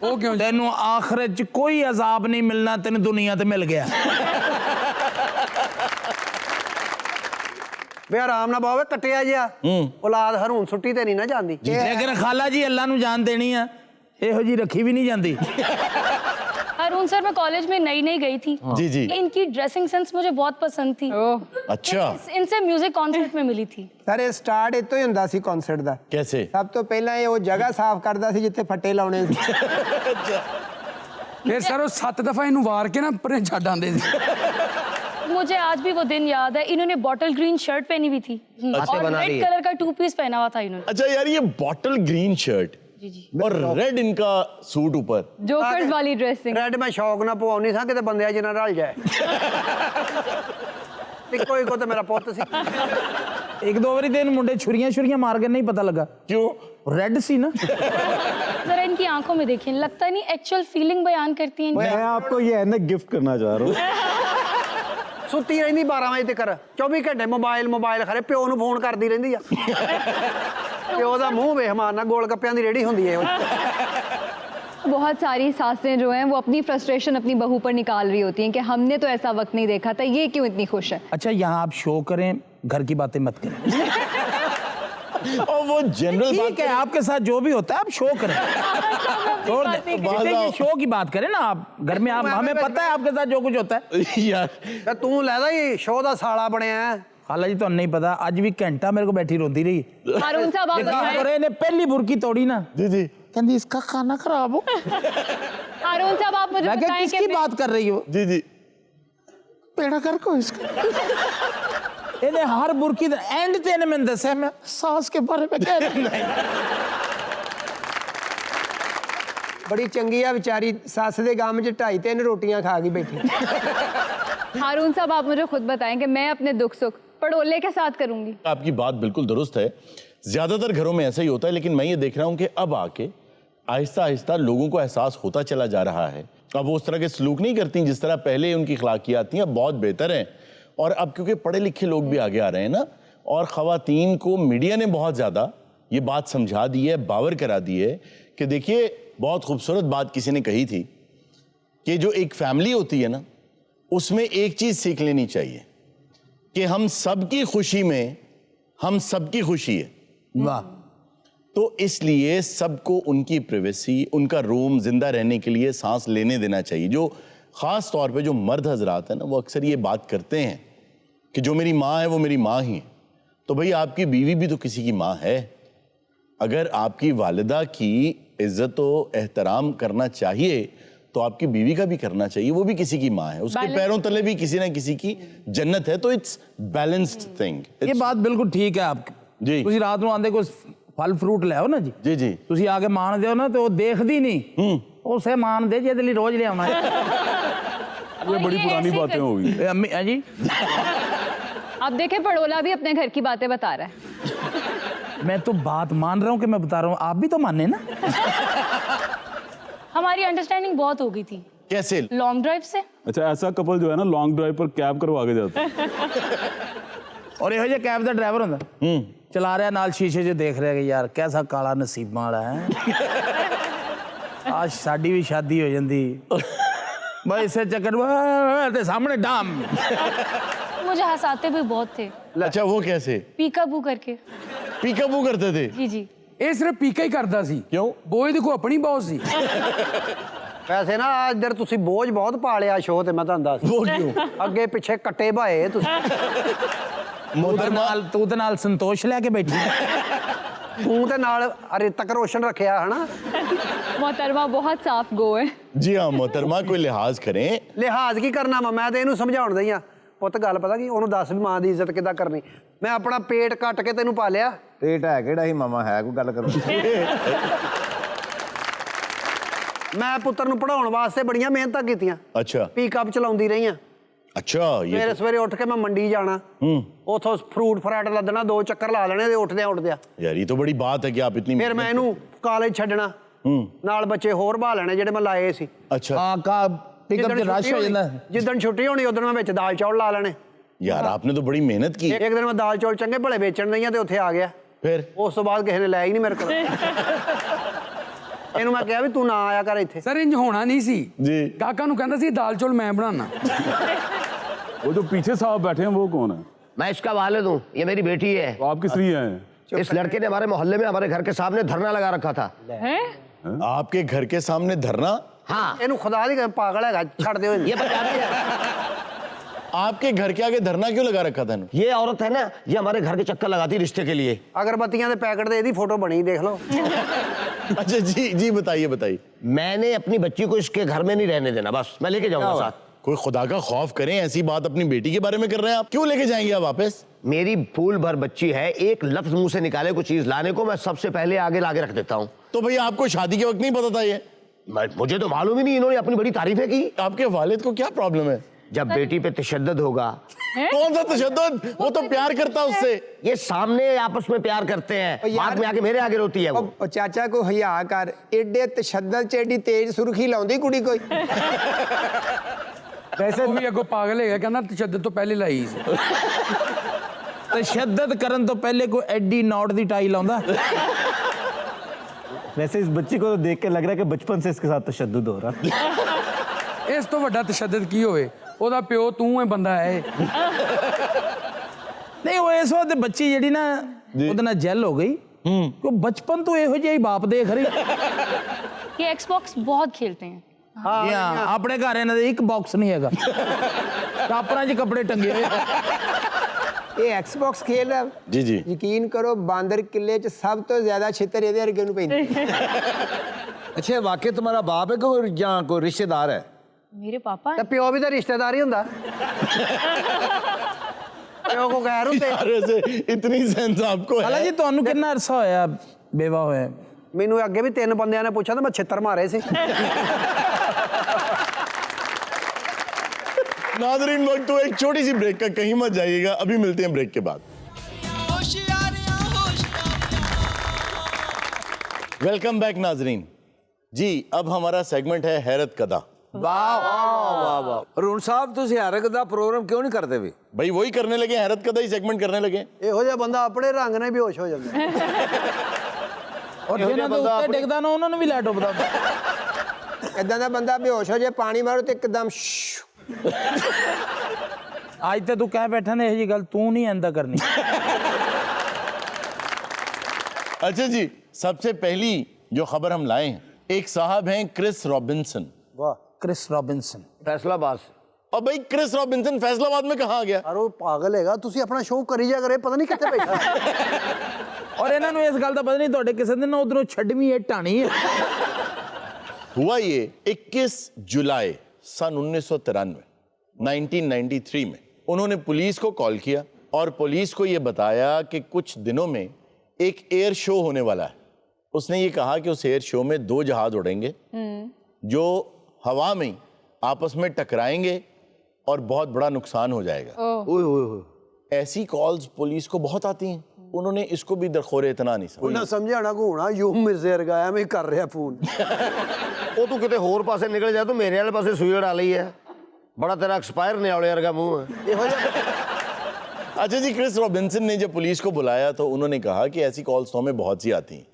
वो क्यों? तेनू आखिरत च कोई अजाब नहीं मिलना, तेन दुनिया ते मिल गया। ਵੇ ਆਰਾਮ ਨਾਲ ਬਾਵੇ ਕੱਟਿਆ ਜਿਆ ਔਲਾਦ ਹਰੂਣ ਸੁੱਟੀ ਤੇ ਨਹੀਂ ਨਾ ਜਾਂਦੀ लेकिन खाला जी अल्लाह नू जान देनी है ਇਹੋ ਜੀ ਰੱਖੀ ਵੀ ਨਹੀਂ ਜਾਂਦੀ अरुण सर मैं कॉलेज में नई नई गई थी जी जी इनकी ड्रेसिंग सेंस मुझे बहुत पसंद थी अच्छा इनसे म्यूजिक कॉन्सर्ट में मिली थी ਸਰ ਇਹ ਸਟਾਰਟ ਇੱਥੋਂ ਹੀ ਹੁੰਦਾ ਸੀ ਕਨਸਰਟ ਦਾ कैसे ਸਭ ਤੋਂ ਪਹਿਲਾਂ ਇਹ ਉਹ ਜਗ੍ਹਾ ਸਾਫ਼ ਕਰਦਾ ਸੀ ਜਿੱਥੇ ਫੱਟੇ ਲਾਉਣੇ ਸੀ ਫਿਰ ਸਰ ਉਹ 7 ਦਫਾ ਇਹਨੂੰ ਵਾਰ ਕੇ ਨਾ ਪਰੇ ਛੱਡ ਆਂਦੇ ਸੀ मुझे आज भी वो दिन याद है इन्होंने बॉटल ग्रीन शर्ट पहनी हुई थी और रेड कलर का 2 पीस पहना हुआ था इन्होंने अच्छा यार ये बॉटल ग्रीन शर्ट और रेड इनका सूट ऊपर जोकर्स वाली ड्रेसिंग ਰੈਡ ਮੈਂ ਸ਼ੌਕ ਨਾਲ ਪਵਾਉਣੀ ਸਾਂ ਕਿਤੇ ਬੰਦਿਆਂ ਜਿਹਾ ਨਾ ਰਲ ਜਾਏ ਇੱਕੋ ਇੱਕੋ ਤੇ ਮੇਰਾ ਪੁੱਤ ਸੀ ਇੱਕ ਦੋ ਵਾਰੀ ਤੇ ਇਹਨੂੰ ਮੁੰਡੇ ਛੁਰੀਆਂ ਮਾਰ ਕੇ ਨਹੀਂ ਪਤਾ ਲੱਗਾ क्यों ਰੈੱਡ ਸੀ ਨਾ जरा इनकी आंखों में देखिए लगता नहीं एक्चुअल फीलिंग बयान करती है मैं आपको ये है ना गिफ्ट करना चाह रहा हूँ ਸੁੱਤੀ ਰਹਿੰਦੀ 12 ਵਜੇ ਤੱਕ 24 ਘੰਟੇ ਮੋਬਾਈਲ ਖਰੇ ਪਿਓ ਨੂੰ ਫੋਨ ਕਰਦੀ ਰਹਿੰਦੀ ਆ ਪਿਓ ਦਾ ਮੂੰਹ ਵੇਖ ਮਾਰਨਾ ਗੋਲ ਗੱਪਿਆਂ ਦੀ ਰੇੜੀ ਹੁੰਦੀ ਹੈ बहुत सारी सासें जो हैं वो अपनी फ्रस्ट्रेशन अपनी बहू पर निकाल रही होती हैं कि हमने तो ऐसा वक्त नहीं देखा था, ये क्यों इतनी खुश है। अच्छा यहाँ आप शो करें, घर की बातें मत करें और वो जनरल ठीक है, आपके साथ जो भी होता है आप शो करें छोड़ दें, ये शो की बात करें ना आप घर में। आप हमें पता है आपके साथ जो कुछ होता है यार ਤੂੰ ਲੈਦਾ ਹੀ ਸ਼ੋਅ ਦਾ ਸਾਲਾ ਬਣਿਆ खाला जी तो नहीं पता, आज भी घंटा मेरे को बैठी रोती रही हारून साहब आप बताएं। ने पहली बुरकी तोड़ी ना जी जी कहती इसका खाना खराब हो हारून साहब आप मुझे बताएं कि किसकी बात कर रही हो। जी जी पेड़ा कर को इसका इन्हें हर बुरकी एंड तेने मैंने दसा मैं सास के बारे में कह रही ਬੜੀ ਚੰਗੀ ਆ ਵਿਚਾਰੀ ਸੱਸ ਦੇ ਗਮ 'ਚ 2.5-3 ਰੋਟੀਆਂ ਖਾ ਗਈ ਬੈਠੀ हारून साहब आप मुझे खुद बताएं कि मैं अपने दुख सुख पड़ोले के साथ करूंगी। आपकी बात बिल्कुल दुरुस्त है, ज्यादातर घरों में ऐसा ही होता है, लेकिन मैं ये देख रहा हूं कि अब आके आहिस्ता आहिस्ता लोगों को एहसास होता चला जा रहा है। अब वो उस तरह के सलूक नहीं करती जिस तरह पहले उनकी अखलाकियात थी, अब बहुत बेहतर हैं। और अब क्योंकि पढ़े लिखे लोग भी आगे आ रहे हैं ना, और ख़वातीन को मीडिया ने बहुत ज़्यादा ये बात समझा दी है, बावर करा दी है कि देखिए, बहुत खूबसूरत बात किसी ने कही थी कि जो एक फैमिली होती है ना, उसमें एक चीज़ सीख लेनी चाहिए कि हम सबकी खुशी में हम सबकी खुशी है। वाह। तो इसलिए सबको उनकी प्राइवेसी, उनका रूम जिंदा रहने के लिए सांस लेने देना चाहिए। जो ख़ास तौर पे जो मर्द हजरात हैं ना, वो अक्सर ये बात करते हैं कि जो मेरी माँ है वो मेरी माँ ही है। तो भाई आपकी बीवी भी तो किसी की माँ है। अगर आपकी वालिदा की इज्जत व एहतराम करना चाहिए तो आपकी बीवी का भी करना चाहिए, वो भी किसी की माँ है, उसके पैरों तले भी किसी ना किसी की जन्नत है। तो इट्स बैलेंस्ड थिंग। ये बात बिल्कुल ठीक है आपकी जी। ਤੁਸੀਂ ਰਾਤ ਨੂੰ ਆਂਦੇ ਕੋਈ ਫਲ ਫਰੂਟ ਲੈ ਆਓ ਨਾ ਜੀ जी जी ਤੁਸੀਂ ਆ ਕੇ ਮਾਣ ਦਿਓ ਨਾ ਤੇ ਉਹ ਦੇਖਦੀ ਨਹੀਂ ਉਸੇ ਮਾਣ ਦੇ ਜਿਹਦੇ ਲਈ ਰੋਜ਼ ਲਿਆਉਣਾ ਹੈ ये बड़ी पुरानी बातें हो गई। ਇਹ ਅੰਮੀ ਹੈ जी आप देखें पड़ोला भी अपने घर की बातें बता रहा है। मैं तो बात मान रहा हूँ कि मैं बता रहा हूँ, आप भी तो माने ना। हमारी अंडरस्टैंडिंग बहुत हो गई थी। कैसे? लॉन्ग ड्राइव से। अच्छा, ऐसा कपल जो है ना लॉन्ग ड्राइव पर कैब करवा के जाता है। और ਇਹੋ ਜਿਹਾ ਕੈਬ ਦਾ ਡਰਾਈਵਰ ਹੁੰਦਾ ਚਲਾ ਰਿਹਾ ਨਾਲ ਸ਼ੀਸ਼ੇ 'ਚ ਦੇਖ ਰਿਹਾ ਕਿ ਯਾਰ ਕੈਸਾ ਕਾਲਾ ਨਸੀਬਾਂ ਵਾਲਾ ਹੈ आज ਸਾਡੀ ਵੀ ਸ਼ਾਦੀ ਹੋ ਜਾਂਦੀ ਬਈ ਇਸੇ ਚੱਕਰ ਤੇ ਸਾਹਮਣੇ ਡਾਮ मुझे हंसाते भी बहुत थे। अच्छा, वो कैसे? पीकाबू करके। पीकाबू करते थे? जी जी। ਇਹ ਸਿਰਫ ਪੀਕਾ ਹੀ ਕਰਦਾ ਸੀ। क्यों? ਬੋਝ ਦੇਖੋ ਆਪਣੀ ਬਹੁਤ ਸੀ। ਵੈਸੇ ਨਾ ਇੱਧਰ ਤੁਸੀਂ ਬੋਝ ਬਹੁਤ ਪਾ ਲਿਆ ਸ਼ੋਅ ਤੇ ਮੈਂ ਤੁਹਾਨੂੰ ਦੱਸ वो क्यों? ਅੱਗੇ ਪਿੱਛੇ ਕੱਟੇ ਭਾਏ ਤੁਸੀਂ ਤੂੰ ਤੇ ਨਾਲ ਸੰਤੋਸ਼ ਲੈ ਕੇ ਬੈਠੀ ਤੂੰ ਤੇ ਨਾਲ ਰਿਤਕ ਰੋਸ਼ਨ ਰੱਖਿਆ ਹਨਾ मोहतरमा बहुत साफ गो है। जी हाँ मोहतरमा, कोई लिहाज करें। ਲਿਹਾਜ਼ ਕੀ ਕਰਨਾ ਵਾ ਮੈਂ ਤੇ ਇਹਨੂੰ ਸਮਝਾਉਣ ਦਈ ਆ ਪੁੱਤ ਗੱਲ ਪਤਾ ਕੀ ਉਹਨੂੰ ਦੱਸ ਵੀ ਮਾਂ ਦੀ ਇੱਜ਼ਤ ਕਿੱਦਾਂ ਕਰਨੀ ਮੈਂ ਆਪਣਾ ਪੇਟ ਕੱਟ ਕੇ ਤੈਨੂੰ ਪਾਲਿਆ पेट है केड़ा ही मामा है कोई गल करो ਮੈਂ ਪੁੱਤਰ ਨੂੰ ਪੜਾਉਣ ਵਾਸਤੇ ਬੜੀਆਂ ਮਿਹਨਤਾਂ ਕੀਤੀਆਂ अच्छा ਪੀਕਅਪ ਚਲਾਉਂਦੀ ਰਹੀ ਆ अच्छा, ये ਸਵੇਰੇ ਸਵੇਰੇ ਉੱਠ ਕੇ ਮੈਂ ਮੰਡੀ ਜਾਣਾ ਉਥੋਂ ਫਰੂਟ ਫਰਾਟ ਲੱਦਣਾ 2 ਚੱਕਰ ਲਾ ਲੈਣੇ ਤੇ ਉੱਠਦਿਆਂ यार ये तो बड़ी बात है कि आप इतनी ਫਿਰ ਮੈਂ ਇਹਨੂੰ ਕਾਲਜ ਛੱਡਣਾ ਨਾਲ ਬੱਚੇ ਹੋਰ ਬਹਾ ਲੈਣੇ ਜਿਹੜੇ ਮੈਂ ਲਾਏ ਸੀ अच्छा ਹਾਂ ਕਾ ਪਿਕਅਪ ਤੇ ਰਸ਼ ਹੋ ਜਾਂਦਾ ਜਿੱਦਣ ਛੁੱਟੀ ਹੋਣੀ ਉਦੋਂ ਮੈਂ ਵਿੱਚ ਦਾਲ ਚੌਲ ਲਾ ਲੈਣੇ यार आपने तो बड़ी मेहनत की। ਇੱਕ ਦਿਨ ਮੈਂ ਦਾਲ ਚੌਲ ਚੰਗੇ ਭਲੇ ਵੇਚਣ ਦਈਆਂ ਤੇ ਉੱਥੇ ਆ ਗਿਆ फिर ਉਸ ਤੋਂ ਬਾਅਦ ਕਿਸੇ ਨੇ ਲਿਆ ਹੀ ਨਹੀਂ ਮੇਰੇ ਕੋਲ ਇਹਨੂੰ ਮੈਂ ਕਿਹਾ ਵੀ ਤੂੰ ਨਾ ਆਇਆ ਕਰ ਇੱਥੇ ਸਰ ਇੰਜ ਹੋਣਾ ਨਹੀਂ ਸੀ जी ਕਾਕਾ ਨੂੰ ਕਹਿੰਦਾ ਸੀ ਦਾਲ ਚੌਲ ਮੈਂ ਬਣਾਉਣਾ वो जो पीछे साहब बैठे हैं वो कौन है? मैं इसका वालिद हूँ, ये मेरी बेटी है। तो आप किस लिए हैं? इस लड़के ने हमारे मोहल्ले में हमारे घर के सामने धरना लगा रखा था। आपके घर के सामने धरना? हाँ, ਇਹਨੂੰ ਖੁਦਾ ਦੀ ਪਾਗਲ ਹੈਗਾ ਛੱਡ ਦਿਓ ਇਹਨੂੰ। ये पंजाबी है। आपके घर के आगे धरना क्यों लगा रखा था इन्होंने? ये औरत है ना, ये हमारे घर के चक्कर लगाती रिश्ते के लिए। ਅਗਰਬੱਤੀਆਂ ਦੇ ਪੈਕਟ ਦੇ ਇਹਦੀ ਫੋਟੋ ਬਣੀ ਦੇਖ ਲਓ। अच्छा जी जी बताइए बताइए। मैंने अपनी बच्ची को इसके घर में नहीं रहने देना, बस मैं लेके जाऊंगा साथ। कोई खुदा का खौफ करें, ऐसी बात अपनी बेटी के बारे में कर रहे हैं आप? क्यों लेके जाएंगे आप वापस? मेरी फूल भर बच्ची है, एक लफ्ज मुंह से निकाले कोई चीज लाने को मैं सबसे पहले आगे लाके रख देता हूँ। तो भैया आपको शादी के वक्त नहीं पता था ये? मुझे तो मालूम ही नहीं, इन्होंने अपनी बड़ी तारीफें की। आपके वालिद को क्या प्रॉब्लम है? जब बेटी पे तशद्दुद होगा। कौन सा तशद्दुद? वो तो प्यार करता है उससे। ये सामने आपस में प्यार करते हैं, बाद में आके मेरे आगे रोती है वो। ਉਹ ਚਾਚਾ ਕੋ ਹਿਆ ਕਰ, ਏਡੇ ਤਸ਼ੱਦਦ ਚ ਏਡੀ ਤੇਜ਼ ਸੁਰਖੀ ਲਾਉਂਦੀ ਕੁੜੀ ਕੋਈ। ਵੈਸੇ ਵੀ ਅੱਗੋਂ ਪਾਗਲ ਹੈਗਾ, ਕਹਿੰਦਾ ਤਸ਼ੱਦਦ ਤੋਂ ਪਹਿਲੇ ਲਾਈ ਸੀ। तशद्दद करन तो पहले कोई एडी नॉट दी टाई लाਉਂਦਾ। वैसे इस बच्ची को तो देख के लग रहा है कि बचपन से इसके साथ तशद्दुद हो रहा। ਇਸ ਤੋਂ ਵੱਡਾ ਤਸ਼ੱਦਦ ਕੀ ਹੋਵੇ? ਉਹਦਾ ਪਿਓ ਤੂੰ ਹੀ ਬੰਦਾ ਹੈ। ਨਹੀਂ ਉਹ ਇਸ ਵਾਰ ਤੇ ਬੱਚੀ ਜਿਹੜੀ ਨਾ ਉਹਦੇ ਨਾਲ ਜੈਲ ਹੋ ਗਈ। ਉਹ ਬਚਪਨ ਤੋਂ ਇਹੋ ਜਿਹਾ ਹੀ ਬਾਪ ਦੇਖ ਰਹੀ। ये एक्सबॉक्स बहुत खेलते हैं। ਹਾਂ ਆਪਣੇ ਘਰ ਇਹਨਾਂ ਦੇ ਇੱਕ ਬਾਕਸ ਨਹੀਂ ਹੈਗਾ। ਕਾਪੜਾਂ 'ਚ ਕੱਪੜੇ ਟੰਗੇ ਹੋਏ। ਇਹ ਐਕਸਬਾਕਸ ਖੇਲ ਰਿਹਾ। जी जी। ਯਕੀਨ ਕਰੋ ਬਾਂਦਰ ਕਿੱਲੇ ਚ ਸਭ ਤੋਂ ਜ਼ਿਆਦਾ ਛਿੱਤਰ ਇਹਦੇ ਵਰਗੇ ਨੂੰ ਪੈਂਦੀ। अच्छा वाकई तुम्हारा बाप है कोई या कोई रिश्तेदार है? मेरे पापा ਤੇ ਪਿਓ ਵੀ ਤਾਂ ਰਿਸ਼ਤੇਦਾਰ ਹੀ ਹੁੰਦਾ। ਪਿਓ ਕੋ ਗੈਰ ਹੁੰਦੇ। अरे से इतनी सेंस आपको ਹਾਲਾ है? ਜੀ ਤੁਹਾਨੂੰ ਕਿੰਨਾ ਅਰਸਾ ਹੋਇਆ ਬੇਵਾ ਹੋਇਆ? ਮੈਨੂੰ ਅੱਗੇ ਵੀ 3 ਬੰਦਿਆਂ ਨੇ ਪੁੱਛਿਆ ਤਾਂ ਮੈਂ ਛਿੱਤਰ ਮਾਰੇ ਸੀ। नाज़रीन वक्त तो एक छोटी सी ब्रेक का, कहीं मत जाइएगा, अभी मिलते हैं ब्रेक के बाद। वेलकम बैक नाज़रीन जी। अब हमारा सेगमेंट है हैरत कदा। वाह वाह वाह। अरुण साहब ਤੁਸੀਂ हैरत ਦਾ ਪ੍ਰੋਗਰਾਮ ਕਿਉਂ ਨਹੀਂ ਕਰਦੇ ਵੀ? भाई वही करने लगे, हैरत कदा ही सेगमेंट करने लगे। ਇਹੋ ਜਿਹਾ ਬੰਦਾ ਆਪਣੇ ਰੰਗ ਨਾਲ ਬੇਹੋਸ਼ ਹੋ ਜਾਂਦਾ। ਔਰ ਜਿਹਨਾਂ ਦੇ ਉੱਤੇ ਡਿੱਗਦਾ ਨਾ ਉਹਨਾਂ ਨੂੰ ਵੀ ਲੈ ਡੁੱਬਦਾ। ਇਦਾਂ ਦਾ ਬੰਦਾ ਬੇਹੋਸ਼ ਹੋ ਜੇ, ਪਾਣੀ ਮਾਰੋ ਤੇ ਇੱਕਦਮ ਅੱਜ ਤੇ ਤੂੰ ਕਹਿ ਬੈਠਾ ਨੇ ਇਹ ਜੀ ਗੱਲ ਤੂੰ ਨਹੀਂ ਆਂਦਾ ਕਰਨੀ। अच्छा जी, सबसे पहली जो खबर हम लाए हैं, एक साहब हैं क्रिस रॉबिन्सन। ਵਾਹ। ਕ੍ਰਿਸ ਰॉबिन्सन। फैसलाबाद। और भाई क्रिस रॉबिन्सन फैसलाबाद में कहाँ आ गया? ਪਰ ਉਹ ਪਾਗਲ ਹੈਗਾ, ਤੁਸੀਂ ਆਪਣਾ ਸ਼ੋਅ ਕਰੀ ਜਾ ਕਰੇ, ਪਤਾ ਨਹੀਂ ਕਿੱਥੇ ਬੈਠਾ। ਔਰ ਇਹਨਾਂ ਨੂੰ ਇਸ ਗੱਲ ਦਾ ਪਤਾ ਨਹੀਂ ਤੁਹਾਡੇ ਕਿਸੇ ਦਿਨ ਉਧਰੋਂ ਛੱਡਵੀਂ ਇਹ ਢਾਣੀ ਹੈ। हुआ ये 21 जुलाई सन 1993 में उन्होंने पुलिस को कॉल किया और पुलिस को ये बताया कि कुछ दिनों में एक एयर शो होने वाला है। उसने ये कहा कि उस एयर शो में 2 जहाज उड़ेंगे जो हवा में आपस में टकराएंगे और बहुत बड़ा नुकसान हो जाएगा। ऐसी कॉल्स पुलिस को बहुत आती हैं। उन्होंने इसको भी दरखोरे इतना नहीं समझा। ਉਹਨਾਂ ਸਮਝਾਣਾ ਘੂਣਾ ਯੂ ਮਿਰਜ਼ੇ ਵਰਗਾ ਐਵੇਂ ਹੀ ਕਰ ਰਿਹਾ ਫੋਨ। ਉਹ ਤੂੰ ਕਿਤੇ ਹੋਰ ਪਾਸੇ ਨਿਕਲ ਜਾ, ਤੂੰ ਮੇਰੇ ਵਾਲੇ ਪਾਸੇ ਸੂਈ ਅੜਾ ਲਈ ਹੈ। बड़ा तेरा एक्सपायर नियाले वर्गा मुंह है। अच्छा जी, क्रिस रॉबिन्सन ने जब पुलिस को बुलाया तो उन्होंने कहा कि ऐसी कॉल्स तो हमें बहुत सी आती हैं,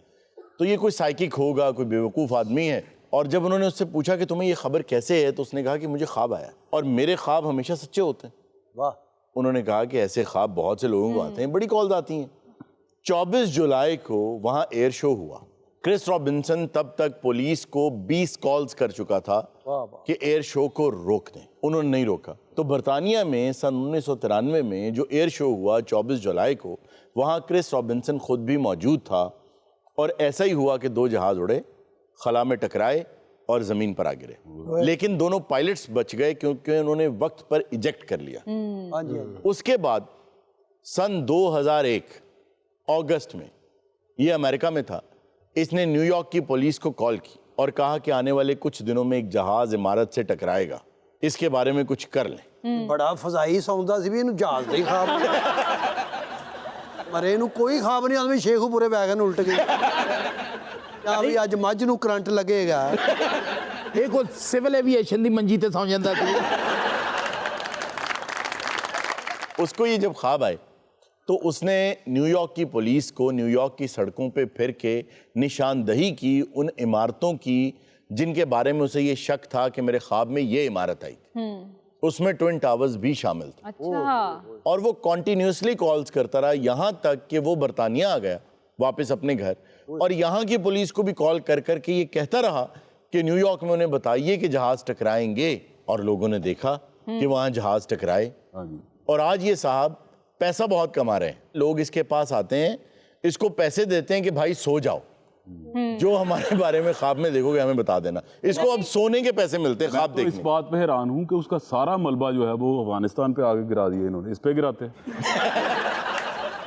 तो ये कोई साइकिक होगा, कोई बेवकूफ़ आदमी है। और जब उन्होंने उससे पूछा कि तुम्हें ये खबर कैसे है, तो उसने कहा कि मुझे ख्वाब आया और मेरे ख्वाब हमेशा सच्चे होते हैं। वाह। उन्होंने कहा कि ऐसे ख्वाब बहुत से लोगों को आते हैं, बड़ी कॉल्स आती हैं। 24 जुलाई को वहाँ एयर शो हुआ। क्रिस रॉबिन्सन तब तक पुलिस को 20 कॉल्स कर चुका था कि एयर शो को रोक दें, उन्होंने नहीं रोका। तो बरतानिया में सन 1993 में जो एयर शो हुआ 24 जुलाई को, वहाँ क्रिस रॉबिन्सन खुद भी मौजूद था और ऐसा ही हुआ कि 2 जहाज उड़े, खला में टकराए और ज़मीन पर आ गिरे। लेकिन दोनों पायलट्स बच गए क्योंकि उन्होंने वक्त पर इजेक्ट कर लिया। उसके बाद सन 2001 अगस्त में, ये अमेरिका में था, इसने न्यूयॉर्क की पुलिस को कॉल की और कहा कि आने वाले कुछ दिनों में एक जहाज इमारत से टकराएगा, इसके बारे में कुछ कर लें। बड़ा फजाई सौंदा सी भी इन्हू जहाज दे ख्वाब मरे इन्हू कोई ख्वाब नहीं आंदा भी शेखूपुरे वैगन उल्ट गई या भी अज मझ नू करंट लगेगा। ये कोई सिविल एविएशन दी मंजी ते सौ जांदा सी। उसको ये जब ख्वाब आए तो उसने न्यूयॉर्क की पुलिस को न्यूयॉर्क की सड़कों पे फिर के निशानदही की उन इमारतों की जिनके बारे में उसे ये शक था कि मेरे ख्वाब में ये इमारत आई थी। اس میں ٹوئن ٹاورز بھی شامل تھے अच्छा اور وہ کنٹینیوسلی کالز کرتا رہا یہاں تک کہ وہ برطانیہ آ گیا واپس اپنے گھر اور یہاں کی پولیس کو بھی کال کر کر کے یہ کہتا رہا کہ نیو یارک میں انہیں بتائیے کہ جہاز ٹکرائیں گے اور لوگوں نے دیکھا کہ وہاں جہاز ٹکرائے اور آج یہ صاحب پیسہ بہت کما رہے ہیں لوگ اس کے پاس آتے ہیں اس کو پیسے دیتے ہیں کہ بھائی سو جاؤ جو ہمارے بارے میں خواب میں دیکھو گے ہمیں بتا دینا اس کو اب سونے کے پیسے ملتے ہیں خواب تو اس دیکھنے بات پہ حیران ہوں کہ اس کا سارا ملبہ جو ہے وہ افغانستان پہ آگے گرا دیا انہوں نے اس پہ گراتے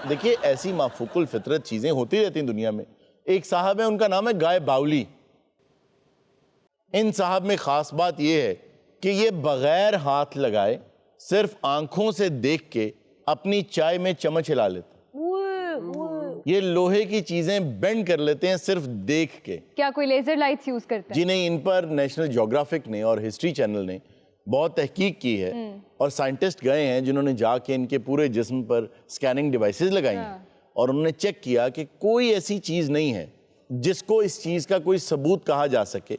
دیکھیے ایسی مافوق الفطرت چیزیں ہوتی رہتی ہیں دنیا میں ایک صاحب ہے ان کا نام ہے گائے باؤلی ان صاحب میں خاص بات یہ ہے کہ یہ بغیر ہاتھ لگائے صرف آنکھوں سے دیکھ کے اپنی چائے میں چمچ ہلا لیتے یہ لوہے کی چیزیں بینڈ کر لیتے ہیں صرف دیکھ کے क्या कोई लेजर लाइट्स यूज करते हैं جی نہیں ان پر نیشنل جیوگرافک نے اور ہسٹری چینل نے بہت تحقیق کی ہے اور سائنٹسٹ گئے ہیں جنہوں نے جا کے ان کے پورے جسم پر سکیننگ ڈیوائسز لگائی ہیں اور انہوں نے چیک کیا کہ کوئی ایسی چیز نہیں ہے جس کو اس چیز کا کوئی ثبوت کہا جا سکے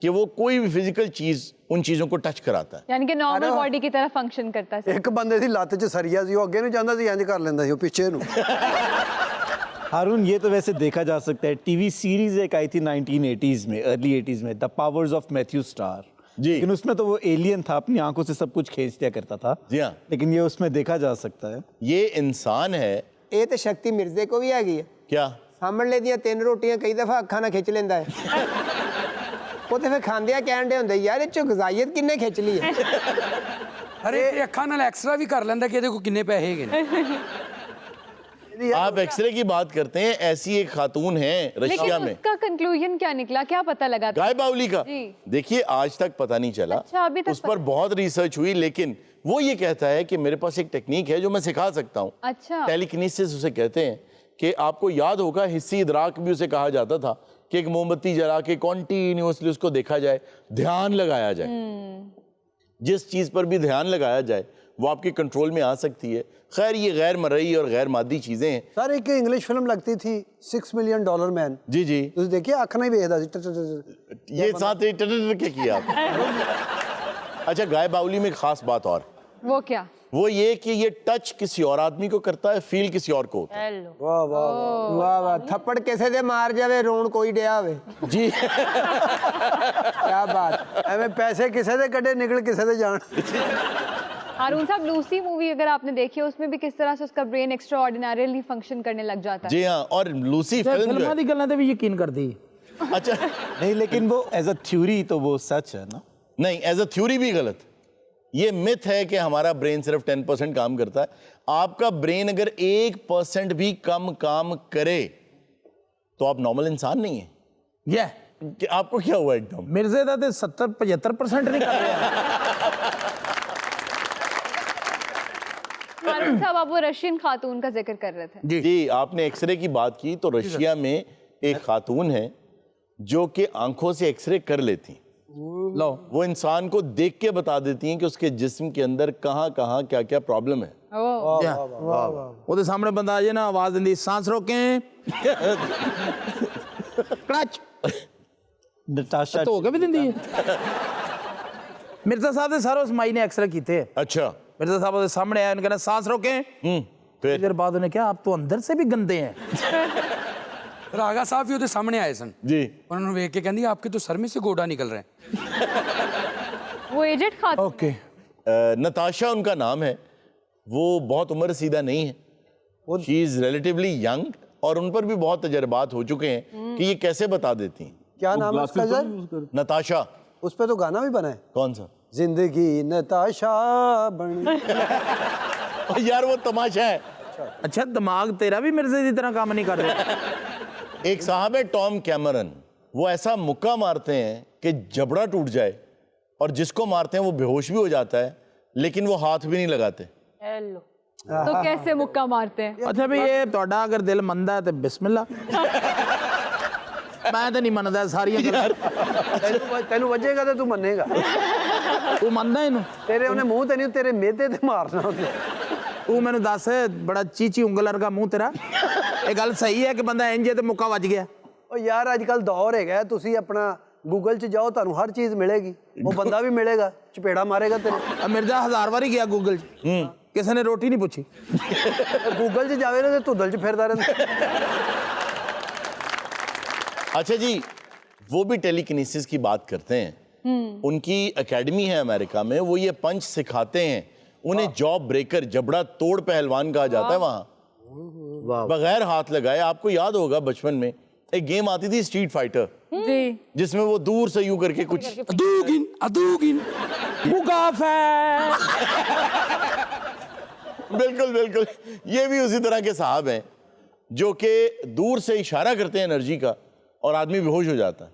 کہ وہ کوئی بھی فزیکل چیز ان چیزوں کو ٹچ کراتا ہے यानी कि नॉर्मल बॉडी की तरह फंक्शन करता है ਇੱਕ ਬੰਦੇ ਦੀ ਲੱਤ 'ਚ ਸਰੀਆ ਸੀ ਉਹ ਅੱਗੇ ਨੂੰ ਜਾਂਦਾ ਸੀ ਇੰਜ ਕਰ ਲੈਂਦਾ ਸੀ ਉਹ ਪਿੱਛੇ ਨੂੰ हारून ये तो वैसे देखा जा सकता है टीवी सीरीज एक आई थी 1980s में अर्ली 80s में the powers of Matthew Star ji लेकिन उसमें तो वो एलियन था अपनी आंखों से सब कुछ खींच दिया करता था जी हाँ लेकिन ये उसमें देखा जा सकता है ये इंसान है ਇਹ ਤੇ ਸ਼ਕਤੀ ਮਿਰਜ਼ੇ ਕੋ ਵੀ ਹੈਗੀ ਹੈ क्या ਸਾਹਮਣੇ ਦੀਆਂ 3 ਰੋਟੀਆਂ ਕਈ ਦਫਾ ਅੱਖਾਂ ਨਾਲ ਖਿੱਚ ਲੈਂਦਾ ਹੈ ਉਹ ਤੇ ਫਿਰ ਖਾਂਦਿਆਂ ਕਹਿਣ ਦੇ ਹੁੰਦੇ ਯਾਰ ਇਹ ਚੋਂ ਗਜ਼ਾਈਅਤ ਕਿੰਨੇ ਖਿੱਚ ਲਈ ਹੈ ਅਰੇ ਇਹ ਅੱਖਾਂ ਨਾਲ ਐਕਸਰਾ ਵੀ ਕਰ ਲੈਂਦਾ ਕਿ ਇਹਦੇ ਕੋਲ ਕਿੰਨੇ ਪੈਸੇ ਹੈਗੇ ਨੇ आप एक्सरे की बात करते हैं ऐसी एक खातून है रशिया लेकिन में उसका कंक्लूजन क्या निकला क्या पता लगा था गाय बावली का जी। देखिए आज तक पता नहीं चला अच्छा, अभी तक उस पर बहुत रिसर्च हुई लेकिन वो ये कहता है कि मेरे पास एक टेक्निक है जो मैं सिखा सकता हूँ अच्छा टेलीकिनेसिस उसे कहते हैं कि आपको याद होगा हिस्सी इदराक भी उसे कहा जाता था कि एक मोमबत्ती जला के कॉन्टिन्यूसली उसको देखा जाए ध्यान लगाया जाए जिस चीज पर भी ध्यान लगाया जाए वो आपके कंट्रोल में आ सकती है खैर ये गैर मरई और गैर मादी चीजें हैं ਸਰ ਇੱਕ ਇੰਗਲਿਸ਼ ਫਿਲਮ ਲੱਗਦੀ थी $6 million मैन जी जी ਤੁਸੀਂ ਦੇਖਿਆ ਅੱਖ ਨਾਲ ਹੀ ਵੇਖਦਾ ਸੀ ये साथ ही टटर के किया आप अच्छा गाय बाउली में एक खास बात और वो क्या वो ये कि ये टच किसी और आदमी को करता है फील किसी और को होता है ਵਾਹ ਵਾਹ ਵਾਹ ਵਾਹ ਥੱਪੜ ਕਿਸੇ ਦੇ ਮਾਰ ਜਾਵੇ ਰੋਣ ਕੋਈ ਡਿਆ ਹੋਵੇ जी ਕੀ ਬਾਤ ਐਵੇਂ ਪੈਸੇ ਕਿਸੇ ਦੇ ਕੱਢੇ ਨਿਕਲ ਕਿਸੇ ਦੇ ਜਾਣ हारून साहब लूसी मूवी अगर आपने देखी है उसमें भी किस तरह से उसका ब्रेन एक्स्ट्रा ऑर्डिनरीली फंक्शन करने लग जाता है जी हाँ और लूसी फिल्म जो ਫਿਲਮਾਂ है ਦੀ ਗੱਲਾਂ ਤੇ ਵੀ ਯਕੀਨ ਕਰਦੀ अच्छा नहीं लेकिन वो एज अ थ्योरी तो वो सच है ना नहीं एज अ थ्योरी भी गलत ये मिथ है कि हमारा ब्रेन सिर्फ 10% काम करता है आपका ब्रेन अगर 1% भी कम काम करे तो आप नॉर्मल इंसान नहीं है ਯੇ कि आपको क्या हुआ एकदम ਮਿਰਜ਼ੇ ਦਾ ਤੇ 70-75% ਨਹੀਂ ਕਰ ਰਿਹਾ हारून साहब आप वो रशियन खातून का जिक्र कर रहे थे जी आपने एक्सरे की बात की तो रशिया में एक खातून है जो कि आंखों से एक्सरे कर लेती ਲਓ वो इंसान को देख के बता देती हैं कि उसके जिस्म के अंदर कहाँ कहाँ क्या क्या प्रॉब्लम है ਉਹਦੇ ਸਾਹਮਣੇ ਬੰਦਾ ਆ ਜੇ ਨਾ ਆਵਾਜ਼ ਦਿੰਦੀ ਸਾਂਸ ਰੋਕੇ ਕਲਚ नताशा ਧੋ ਕੇ ਵੀ ਦਿੰਦੀ ਹੈ ਮਿਰਜ਼ਾ ਸਾਹਿਬ ਦੇ ਸਾਰੋ ਸਮਾਈ ਨੇ ਐਕਸਰੇ ਕੀਤੇ अच्छा मिर्जा साहब के सामने आया उन्होंने सांस रोके फिर देर बाद उन्हें क्या आप तो अंदर से भी गंदे हैं ਰਾਗਾ ਸਾਹਿਬ ਵੀ ਉਹਦੇ ਸਾਹਮਣੇ ਆਏ ਸਨ जी ਉਹਨਾਂ ਨੂੰ ਵੇਖ ਕੇ ਕਹਿੰਦੀ आपके तो सर में से गोड़ा निकल रहा है वो एजेड खातून ओके नताशा उनका नाम है वो बहुत उम्र सीधा नहीं है शी इज रिलेटिवली यंग और उन पर भी बहुत तजर्बात हो चुके हैं कि ये कैसे बता देती हैं क्या नाम है उसका सर नताशा उस पे तो गाना भी बना है कौन सा जिंदगी नताशा बन यार वो तमाशा है अच्छा दिमाग तेरा भी मिर्जे की तरह काम नहीं कर रहा एक साहब है टॉम कैमरन वो ऐसा मुक्का मारते हैं कि जबड़ा टूट जाए और जिसको मारते हैं वो बेहोश भी हो जाता है लेकिन वो हाथ भी नहीं लगाते तो कैसे मुक्का मारते हैं अच्छा भी ये ਤੁਹਾਡਾ ਅਗਰ ਦਿਲ ਮੰਨਦਾ ਹੈ ਤੇ ਬਿਸਮਿਲ੍ਲਾ ਮੈਂ ਤਾਂ ਨਹੀਂ ਮੰਨਦਾ ਸਾਰੀਆਂ ਗੱਲਾਂ ਤੈਨੂੰ ਵੱਜੇਗਾ ਤੇ ਤੂੰ ਮੰਨੇਗਾ ਤੂੰ ਮੰਨਦਾ ਇਹਨੂੰ ਤੇਰੇ ਉਹਨੇ ਮੂੰਹ ਤੇ ਨਹੀਂ ਤੇਰੇ ਮਿਹਦੇ ਤੇ ਮਾਰਨਾ ਉਹਨੇ ਤੂੰ ਮੈਨੂੰ ਦੱਸ ਬੜਾ ਚੀਚੀ ਉਂਗਲ ਵਰਗਾ ਮੂੰਹ ਤੇਰਾ ਇਹ ਗੱਲ ਸਹੀ ਹੈ ਕਿ ਬੰਦਾ ਇੰਜੇ ਤੇ ਮੁੱਕਾ ਵੱਜ ਗਿਆ ਉਹ ਯਾਰ ਅੱਜ ਕੱਲ ਦੌਰ ਹੈਗਾ ਤੁਸੀਂ ਆਪਣਾ ਗੂਗਲ 'ਚ ਜਾਓ ਤੁਹਾਨੂੰ ਹਰ ਚੀਜ਼ ਮਿਲੇਗੀ, ਉਹ ਬੰਦਾ ਵੀ ਮਿਲੇਗਾ, ਚਪੇੜਾ ਮਾਰੇਗਾ ਤੇਰੇ। ਮਿਰਜ਼ਾ 1000 ਵਾਰੀ ਗਿਆ ਗੂਗਲ 'ਚ, ਕਿਸੇ ਨੇ ਰੋਟੀ ਨਹੀਂ ਪੁੱਛੀ। ਗੂਗਲ 'ਚ ਜਾਵੇ ਨਾ ਤੇ ਧੁੱਦਲ 'ਚ ਫਿਰਦਾ ਰਹਿੰਦਾ। अच्छा जी, वो भी टेलीकिनेसिस की बात करते हैं, उनकी एकेडमी है अमेरिका में, वो ये पंच सिखाते हैं, उन्हें जॉब ब्रेकर, जबड़ा तोड़ पहलवान कहा जाता है वहां, बगैर हाथ लगाए। आपको याद होगा बचपन में एक गेम आती थी स्ट्रीट फाइटर, जिसमें वो दूर से यूं करके कुछ अदूगिन मुकाफे। बिल्कुल बिल्कुल, ये भी उसी तरह के साहब हैं जो कि दूर से इशारा करते हैं एनर्जी का और आदमी बेहोश हो जाता है।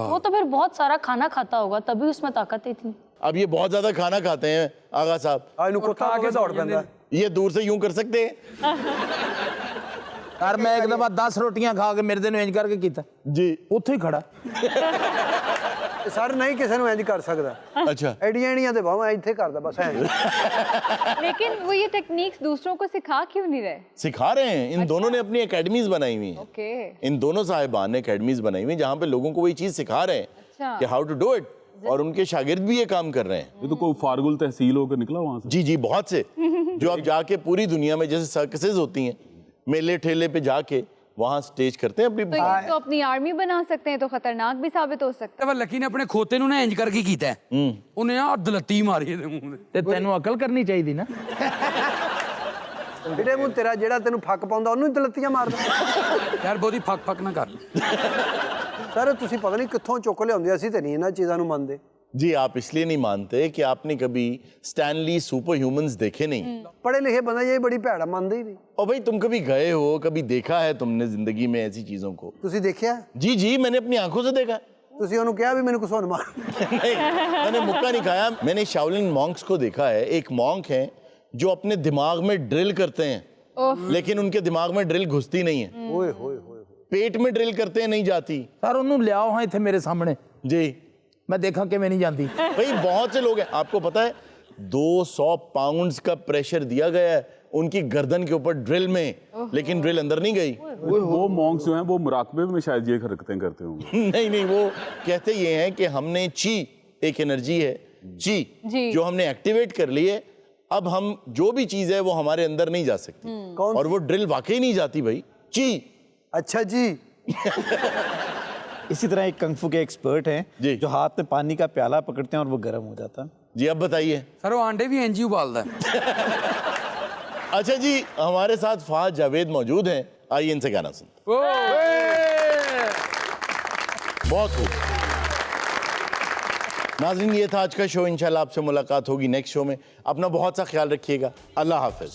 वो तो फिर बहुत सारा खाना खाता होगा तभी उसमें ताकत इतनी। अब ये बहुत ज्यादा खाना खाते हैं आगा साहब, ਇਹਨੂੰ ਕੁੱਤਾ ਆਗੇ ਦੌੜ ਪੈਂਦਾ। ये दूर से यूं कर सकते हैं। यार मैं एक दफा 10 रोटियां खा के मिर्जे ने इंज करके कीता जी, ਉੱਥੇ ਹੀ ਖੜਾ। ਸਰ ਨਹੀਂ ਕਿਸੇ ਨੂੰ ਇੰਜ ਕਰ ਸਕਦਾ। अच्छा, ਐਡੀਆਂ ਐਡੀਆਂ ਤੇ ਬਾਹਾਂ ਇੱਥੇ ਕਰਦਾ ਬਸ ਐ। लेकिन वो ये टेक्निक्स दूसरों को सिखा क्यों नहीं रहे? सिखा रहे हैं। इन दोनों ने अपनी एकेडमीज बनाई हुई हैं, ओके, इन दोनों साहिबान ने एकेडमीज बनाई हुई हैं जहाँ पे लोगों को वही चीज सिखा रहे हैं अच्छा। कि हाउ टू डू इट, और उनके शागिर्द भी ये काम कर रहे हैं। ये तो कोई फारगुल तहसील होकर निकला वहां से। जी जी, बहुत से जो आप जाके पूरी दुनिया में जैसे सर्कसेज होती हैं, मेले ठेले पे जाके वहाँ स्टेज करते हैं अपनी। तो ये तो अपनी आर्मी बना सकते हैं, तो खतरनाक भी साबित हो सकता ਪਰ ਲੱਕੀ ਨੇ ਆਪਣੇ ਖੋਤੇ ਨੂੰ ਨਾ ਇੰਜ ਕਰਕੇ ਕੀਤਾ ਹੈ। ਉਹਨੇ ਆ ਦਲੱਤੀ ਮਾਰੀ ਇਹਦੇ ਮੂੰਹ ਤੇ। ਤੇ ਤੈਨੂੰ ਅਕਲ ਕਰਨੀ ਚਾਹੀਦੀ ਨਾ। ਜਿਹੜੇ ਮੂੰਹ ਤੇਰਾ ਜਿਹੜਾ ਤੈਨੂੰ ਫੱਕ ਪਾਉਂਦਾ ਉਹਨੂੰ ਹੀ ਤਲੱਤੀਆਂ ਮਾਰਦਾ। ਯਾਰ ਬਹੁਤੀ ਫੱਕ ਫੱਕ ਨਾ ਕਰ। ਸਰ ਤੁਸੀਂ ਪਤਾ ਨਹੀਂ ਕਿੱਥੋਂ ਚੁੱਕ ਲਿਆਉਂਦੇ, ਅਸੀਂ ਤੇ ਨਹੀਂ ਇਹਨਾਂ ਚੀਜ਼ਾਂ ਨੂੰ ਮੰਨਦੇ। जी, आप इसलिए नहीं मानते कि आपने कभी स्टैनली सुपर ह्यूमंस देखे नहीं। ਪੜ੍ਹੇ ਲਿਖੇ ਬੰਦਾ ਇਹ ਬੜੀ ਭੈੜਾ ਮੰਨਦੇ ਹੀ ਨਹੀਂ। और भाई तुम कभी गए हो, कभी देखा है तुमने जिंदगी में ऐसी चीजों को? ਤੁਸੀਂ ਦੇਖਿਆ? जी जी, मैंने अपनी आंखों से देखा। ਤੁਸੀਂ ਉਹਨੂੰ ਕਿਹਾ ਵੀ ਮੈਨੂੰ ਕੁਛ ਹੁਣ ਮਾਰ। नहीं, मैंने मुक्का नहीं खाया। मैंने शाओलिन मॉन्क्स को देखा है। एक मॉन्क है जो अपने दिमाग में ड्रिल करते हैं, लेकिन उनके दिमाग में ड्रिल घुसती नहीं है। ਓਏ ਹੋਏ ਹੋਏ। पेट में ड्रिल करते हैं, नहीं जाती। ਸਰ ਉਹਨੂੰ ਲਿਆਓ ਹਾਂ ਇੱਥੇ ਮੇਰੇ ਸਾਹਮਣੇ, जी ਮੈਂ ਦੇਖਾਂ ਕਿਵੇਂ ਨਹੀਂ ਜਾਂਦੀ। भाई बहुत से लोग हैं, आपको पता है 200 पाउंड्स का प्रेशर दिया गया है उनकी गर्दन के ऊपर ड्रिल में, लेकिन ड्रिल अंदर नहीं गई। वो मॉन्क्स जो हैं वो मुराकबे में शायद ये हरकतें करते होंगे। नहीं नहीं, वो कहते ये हैं कि हमने ची, एक एनर्जी है ची, जो हमने एक्टिवेट कर ली है, अब हम जो भी चीज है वो हमारे अंदर नहीं जा सकती। और वो ड्रिल वाकई नहीं जाती भाई, ची। अच्छा जी। इसी तरह एक कंग फू के एक्सपर्ट हैं जी। जो हाथ में पानी का प्याला पकड़ते हैं और वो गर्म हो जाता है। जी, अब बताइए। ਸਰ ਉਹ ਆਂਡੇ ਵੀ ਇੰਜ ਹੀ ਉਬਾਲਦਾ ਹੈ। अच्छा जी, हमारे साथ फहद जावेद मौजूद हैं, आइए इनसे गाना सुनते हैं। बहुत खूब। नाज़रीन, ये था आज का शो। इंशाल्लाह आपसे मुलाकात होगी नेक्स्ट शो में। अपना बहुत सा ख्याल रखिएगा। अल्लाह हाफिज।